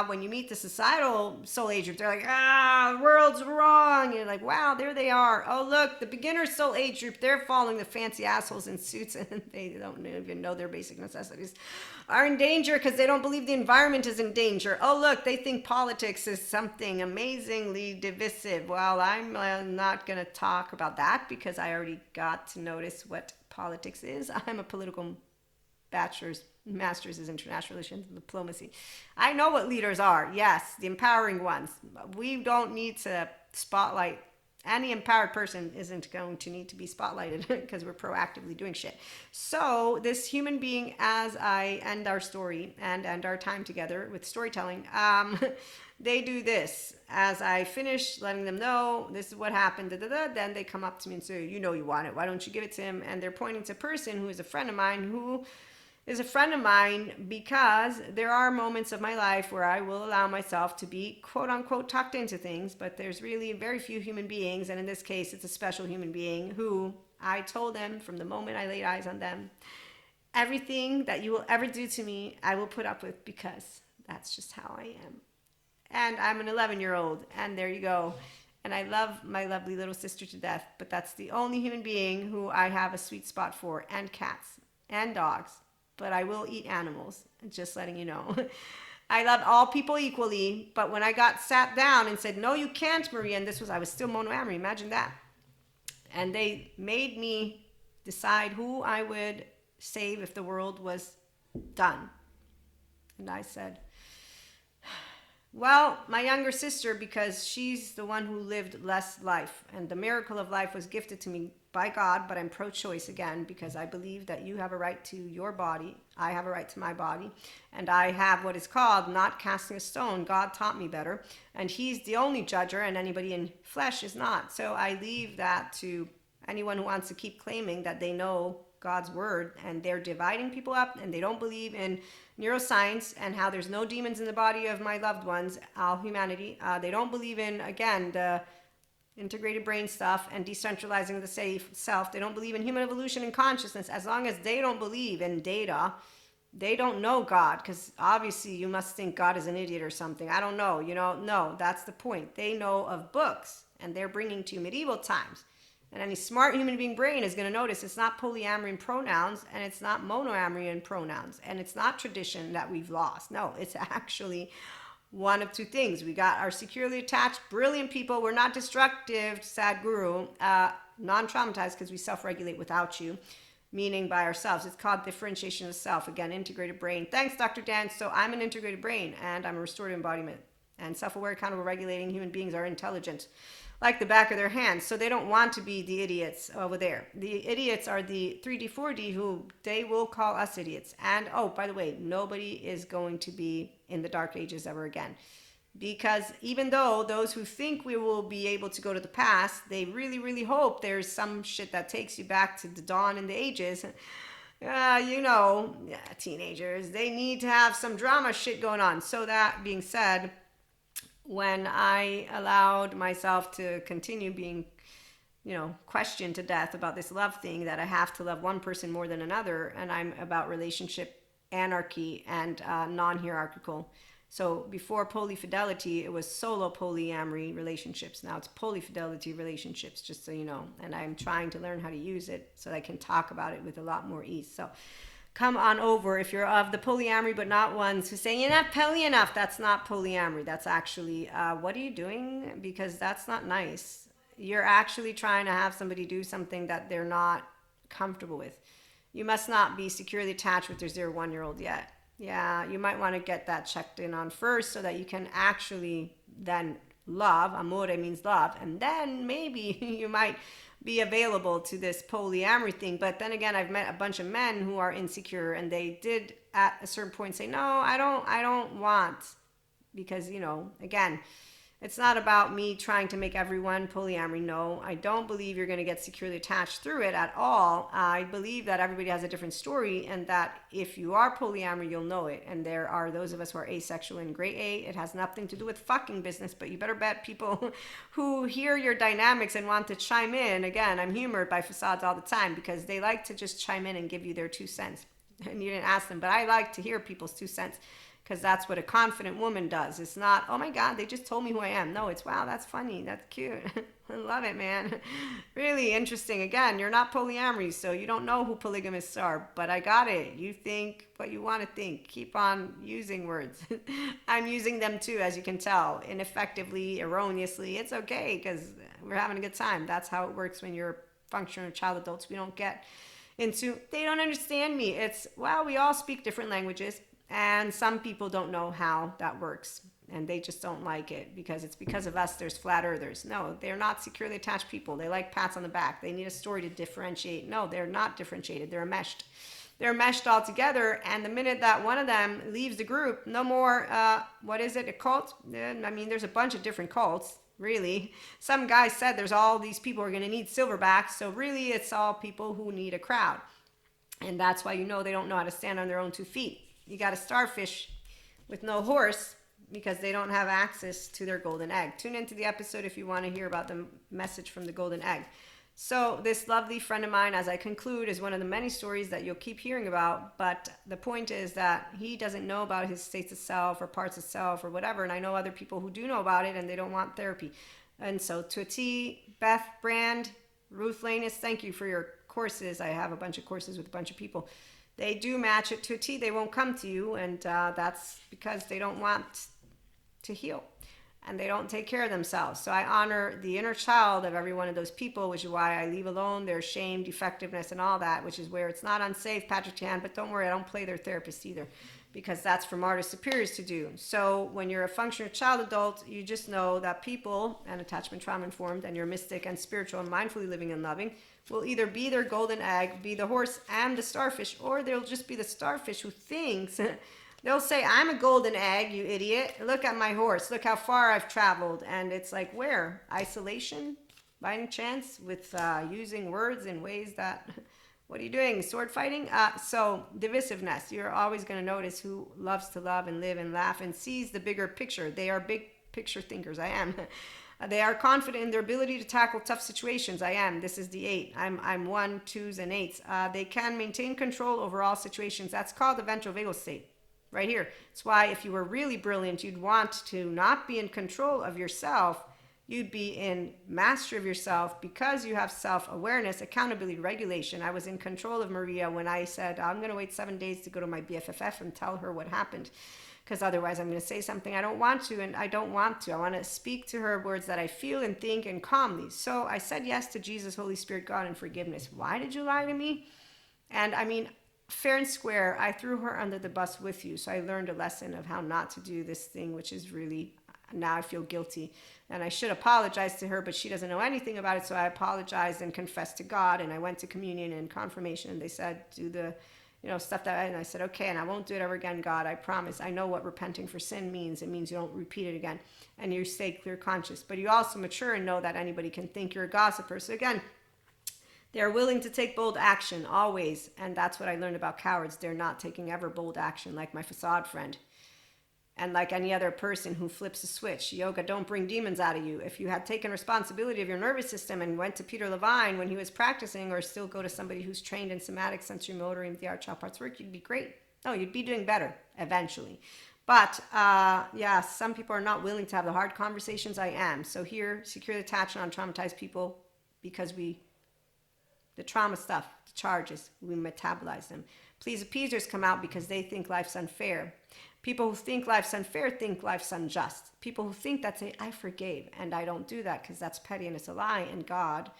When you meet the societal soul age group, they're like, the world's wrong. And you're like, wow, there they are. Oh, look, the beginner soul age group, they're following the fancy assholes in suits and they don't even know their basic necessities are in danger because they don't believe the environment is in danger. Oh, look, they think politics is something amazingly divisive. Well, I'm not going to talk about that because I already got to notice what politics is. I'm a political master's is international relations and diplomacy. I know what leaders are. Yes, the empowering ones. We don't need to spotlight. Any empowered person isn't going to need to be spotlighted because we're proactively doing shit. So this human being, as I end our story and end our time together with storytelling, they do this. As I finish letting them know this is what happened, then they come up to me and say, you know you want it. Why don't you give it to him? And they're pointing to a person who is a friend of mine who is a friend of mine because there are moments of my life where I will allow myself to be quote unquote tucked into things, but there's really very few human beings, and in this case it's a special human being who I told them from the moment I laid eyes on them, everything that you will ever do to me I will put up with because that's just how I am. And I'm an 11-year-old, and there you go. And I love my lovely little sister to death, but that's the only human being who I have a sweet spot for, and cats and dogs. But I will eat animals, just letting you know. I love all people equally, but when I got sat down and said, no, you can't, Maria, and I was still monoamorous, imagine that. And they made me decide who I would save if the world was done. And I said, well, my younger sister, because she's the one who lived less life, and the miracle of life was gifted to me by God, but I'm pro-choice again because I believe that you have a right to your body, I have a right to my body, and I have what is called not casting a stone. God taught me better, and he's the only judger, and anybody in flesh is not. So I leave that to anyone who wants to keep claiming that they know God's word, and they're dividing people up, and they don't believe in neuroscience and how there's no demons in the body of my loved ones, all humanity. They don't believe in, again, the integrated brain stuff and decentralizing the self. They don't believe in human evolution and consciousness. As long as they don't believe in data, they don't know God, because obviously you must think God is an idiot or something. I don't know, no, that's the point. They know of books, and they're bringing to medieval times. And any smart human being brain is going to notice it's not polyamory in pronouns, and it's not monoamory in pronouns, and it's not tradition that we've lost. No, it's actually one of two things. We got our securely attached, brilliant people. We're not destructive, Sadhguru, non-traumatized because we self-regulate without you, meaning by ourselves. It's called differentiation of self. Again, integrated brain. Thanks, Dr. Dan. So I'm an integrated brain, and I'm a restorative embodiment. And self-aware, accountable, regulating human beings are intelligent, like the back of their hands. So they don't want to be the idiots over there. The idiots are the 3D, 4D who they will call us idiots. And oh, by the way, nobody is going to be in the dark ages ever again. Because even though those who think we will be able to go to the past, they really, really hope there's some shit that takes you back to the dawn in the ages. Teenagers, they need to have some drama shit going on. So that being said, when I allowed myself to continue being, questioned to death about this love thing, that I have to love one person more than another, and I'm about relationship anarchy and non-hierarchical. So before polyfidelity, it was solo polyamory relationships. Now it's polyfidelity relationships, just so you know. And I'm trying to learn how to use it so that I can talk about it with a lot more ease. So come on over if you're of the polyamory, but not ones who say, you're not poly enough. That's not polyamory. That's actually, what are you doing? Because that's not nice. You're actually trying to have somebody do something that they're not comfortable with. You must not be securely attached with your 0-1-year-old yet. Yeah, you might want to get that checked in on first so that you can actually then love. Amore means love. And then maybe you might be available to this polyamory thing. But then again, I've met a bunch of men who are insecure, and they did at a certain point say, no, I don't want, because, again, it's not about me trying to make everyone polyamory. No, I don't believe you're going to get securely attached through it at all. I believe that everybody has a different story, and that if you are polyamory, you'll know it. And there are those of us who are asexual in grade A. It has nothing to do with fucking business, but you better bet people who hear your dynamics and want to chime in. Again, I'm humored by facades all the time because they like to just chime in and give you their 2 cents. and you didn't ask them. But I like to hear people's 2 cents, because that's what a confident woman does. It's not, oh my God, they just told me who I am. No, it's, wow, that's funny. That's cute. I love it, man. Really interesting. Again, you're not polyamory, so you don't know who polygamists are, but I got it. You think what you want to think. Keep on using words. I'm using them too, as you can tell, ineffectively, erroneously. It's okay, because we're having a good time. That's how it works when you're functional child adults. We don't get into, they don't understand me. It's, well, we all speak different languages. And some people don't know how that works, and they just don't like it because it's because of us there's flat earthers. No, they're not securely attached people. They like pats on the back. They need a story to differentiate. No, they're not differentiated. They're enmeshed. They're meshed all together, and the minute that one of them leaves the group, no more, what is it, a cult? I mean, there's a bunch of different cults, really. Some guy said there's all these people who are going to need silverbacks, so really it's all people who need a crowd. And that's why they don't know how to stand on their own 2 feet. You got a starfish with no horse because they don't have access to their golden egg. Tune into the episode if you want to hear about the message from the golden egg. So this lovely friend of mine, as I conclude, is one of the many stories that you'll keep hearing about. But the point is that he doesn't know about his states of self or parts of self or whatever. And I know other people who do know about it and they don't want therapy. And so to a T, Beth, Brand, Ruth Lanus, thank you for your courses. I have a bunch of courses with a bunch of people. They do match it to a T. They won't come to you, and that's because they don't want to heal, and they don't take care of themselves. So I honor the inner child of every one of those people, which is why I leave alone their shame, defectiveness, and all that, which is where it's not unsafe, Patrick Tan, but don't worry, I don't play their therapist either, because that's for martyrs superiors to do. So when you're a functional child adult, you just know that people, and attachment trauma informed, and you're mystic and spiritual and mindfully living and loving, will either be their golden egg, be the horse and the starfish, or they'll just be the starfish who thinks, they'll say, I'm a golden egg, you idiot. Look at my horse. Look how far I've traveled. And it's like, where? Isolation? By any chance? With using words in ways that, what are you doing? Sword fighting? So divisiveness. You're always going to notice who loves to love and live and laugh and sees the bigger picture. They are big picture thinkers. I am. They are confident in their ability to tackle tough situations. I am. This is the 8. I'm 1, 2s, and 8s. They can maintain control over all situations. That's called the ventral vagal state. Right here. It's why if you were really brilliant, you'd want to not be in control of yourself. You'd be in mastery of yourself because you have self-awareness, accountability, regulation. I was in control of Maria when I said, I'm going to wait 7 days to go to my BFFF and tell her what happened. Because otherwise I'm going to say something I don't want to, and I don't want to. I want to speak to her words that I feel and think and calmly. So I said yes to Jesus, Holy Spirit, God, and forgiveness. Why did you lie to me? And I mean, fair and square, I threw her under the bus with you. So I learned a lesson of how not to do this thing, which is really, now I feel guilty. And I should apologize to her, but she doesn't know anything about it. So I apologized and confessed to God. And I went to communion and confirmation. And they said, do the stuff and I said, okay, and I won't do it ever again, God, I promise. I know what repenting for sin means. It means you don't repeat it again. And you stay clear conscious. But you also mature and know that anybody can think you're a gossiper. So again, they're willing to take bold action, always. And that's what I learned about cowards. They're not taking ever bold action, like my facade friend. And like any other person who flips a switch. Yoga, don't bring demons out of you. If you had taken responsibility of your nervous system and went to Peter Levine when he was practicing, or still go to somebody who's trained in somatic, sensory motor, and the art child parts work, you'd be great. No, you'd be doing better eventually. But yeah, some people are not willing to have the hard conversations. I am. So here, securely attached on traumatized people, because the trauma stuff, the charges, we metabolize them. Please appeasers come out because they think life's unfair. People who think life's unfair think life's unjust. People who think that say, I forgave, and I don't do that because that's petty and it's a lie. And God,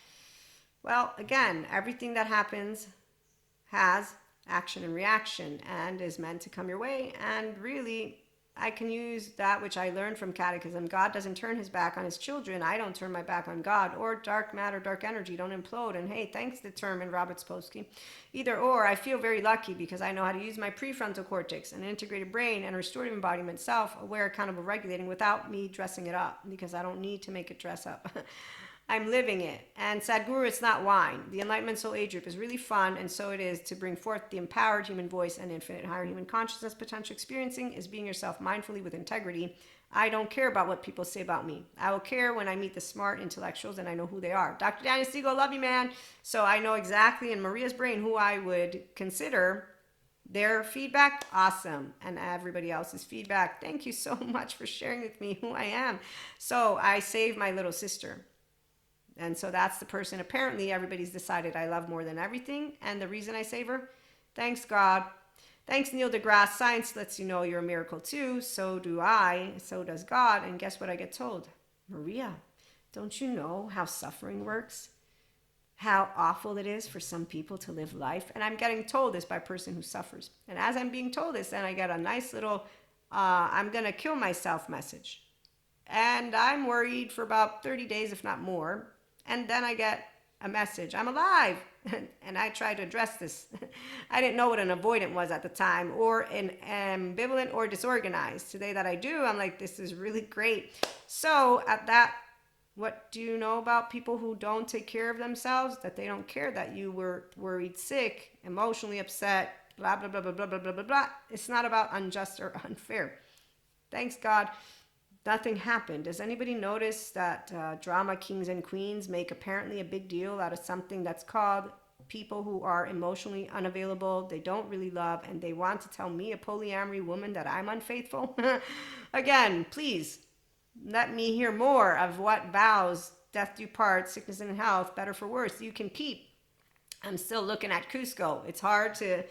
well, again, everything that happens has action and reaction and is meant to come your way. And really, I can use that which I learned from catechism. God doesn't turn his back on his children. I don't turn my back on God. Or dark matter, dark energy don't implode. And hey, thanks the term in Robert Sapolsky. Either or, I feel very lucky because I know how to use my prefrontal cortex, an integrated brain, and restorative embodiment, self-aware, accountable, regulating without me dressing it up, because I don't need to make it dress up. I'm living it. And Sadhguru, it's not wine. The Enlightenment Soul Age group is really fun, and so it is to bring forth the empowered human voice and infinite higher human consciousness potential. Experiencing is being yourself mindfully with integrity. I don't care about what people say about me. I will care when I meet the smart intellectuals and I know who they are. Dr. Daniel Siegel, love you, man. So I know exactly in Maria's brain who I would consider Their feedback, awesome. And everybody else's feedback, thank you so much for sharing with me who I am. So I saved my little sister. And so that's the person apparently everybody's decided I love more than everything. And the reason I save her, thanks God. Thanks Neil deGrasse. Science lets you know you're a miracle too. So do I. So does God. And guess what I get told? Maria, don't you know how suffering works? How awful it is for some people to live life. And I'm getting told this by a person who suffers. And as I'm being told this, then I get a nice little, I'm going to kill myself message. And I'm worried for about 30 days, if not more. And then I get a message, I'm alive. And I try to address this. I didn't know what an avoidant was at the time, or an ambivalent or disorganized. Today that I do, I'm like, this is really great. So at that, what do you know about people who don't take care of themselves? That they don't care that you were worried, sick, emotionally upset, blah, blah, blah, blah, blah, blah, blah, blah, blah. It's not about unjust or unfair. Thanks God, nothing happened. Does anybody notice that drama kings and queens make apparently a big deal out of something that's called people who are emotionally unavailable, they don't really love, and they want to tell me, a polyamory woman, that I'm unfaithful? Again, please, let me hear more of what vows, death do part, sickness and health, better for worse, you can keep. I'm still looking at Cusco. It's hard to,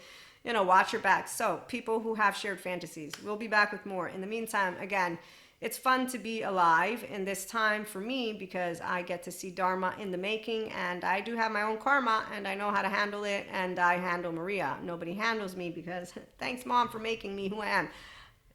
watch your back. So people who have shared fantasies, we'll be back with more. In the meantime, again, it's fun to be alive in this time for me because I get to see Dharma in the making, and I do have my own karma and I know how to handle it, and I handle Maria. Nobody handles me because thanks Mom for making me who I am.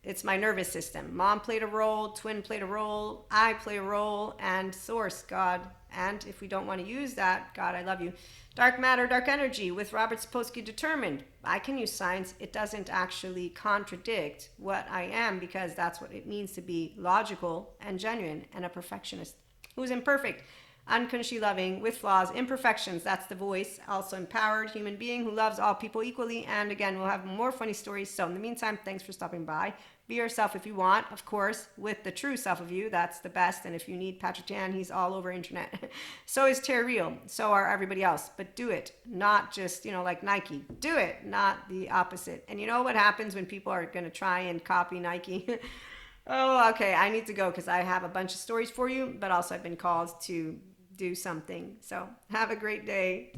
It's my nervous system. Mom played a role, twin played a role, I play a role, and source, God. And if we don't want to use that, God, I love you. Dark matter, dark energy with Robert Sapolsky determined. I can use science. It doesn't actually contradict what I am because that's what it means to be logical and genuine and a perfectionist who's imperfect, unconsciously loving with flaws, imperfections. That's the voice. Also empowered human being who loves all people equally. And again, we'll have more funny stories. So in the meantime, thanks for stopping by. Be yourself if you want, of course, with the true self of you. That's the best. And if you need Patrick Jan, he's all over internet. So is Terry Real. So are everybody else. But do it, not just, like Nike. Do it, not the opposite. And you know what happens when people are going to try and copy Nike? Oh, okay. I need to go because I have a bunch of stories for you, but also I've been called to do something. So have a great day.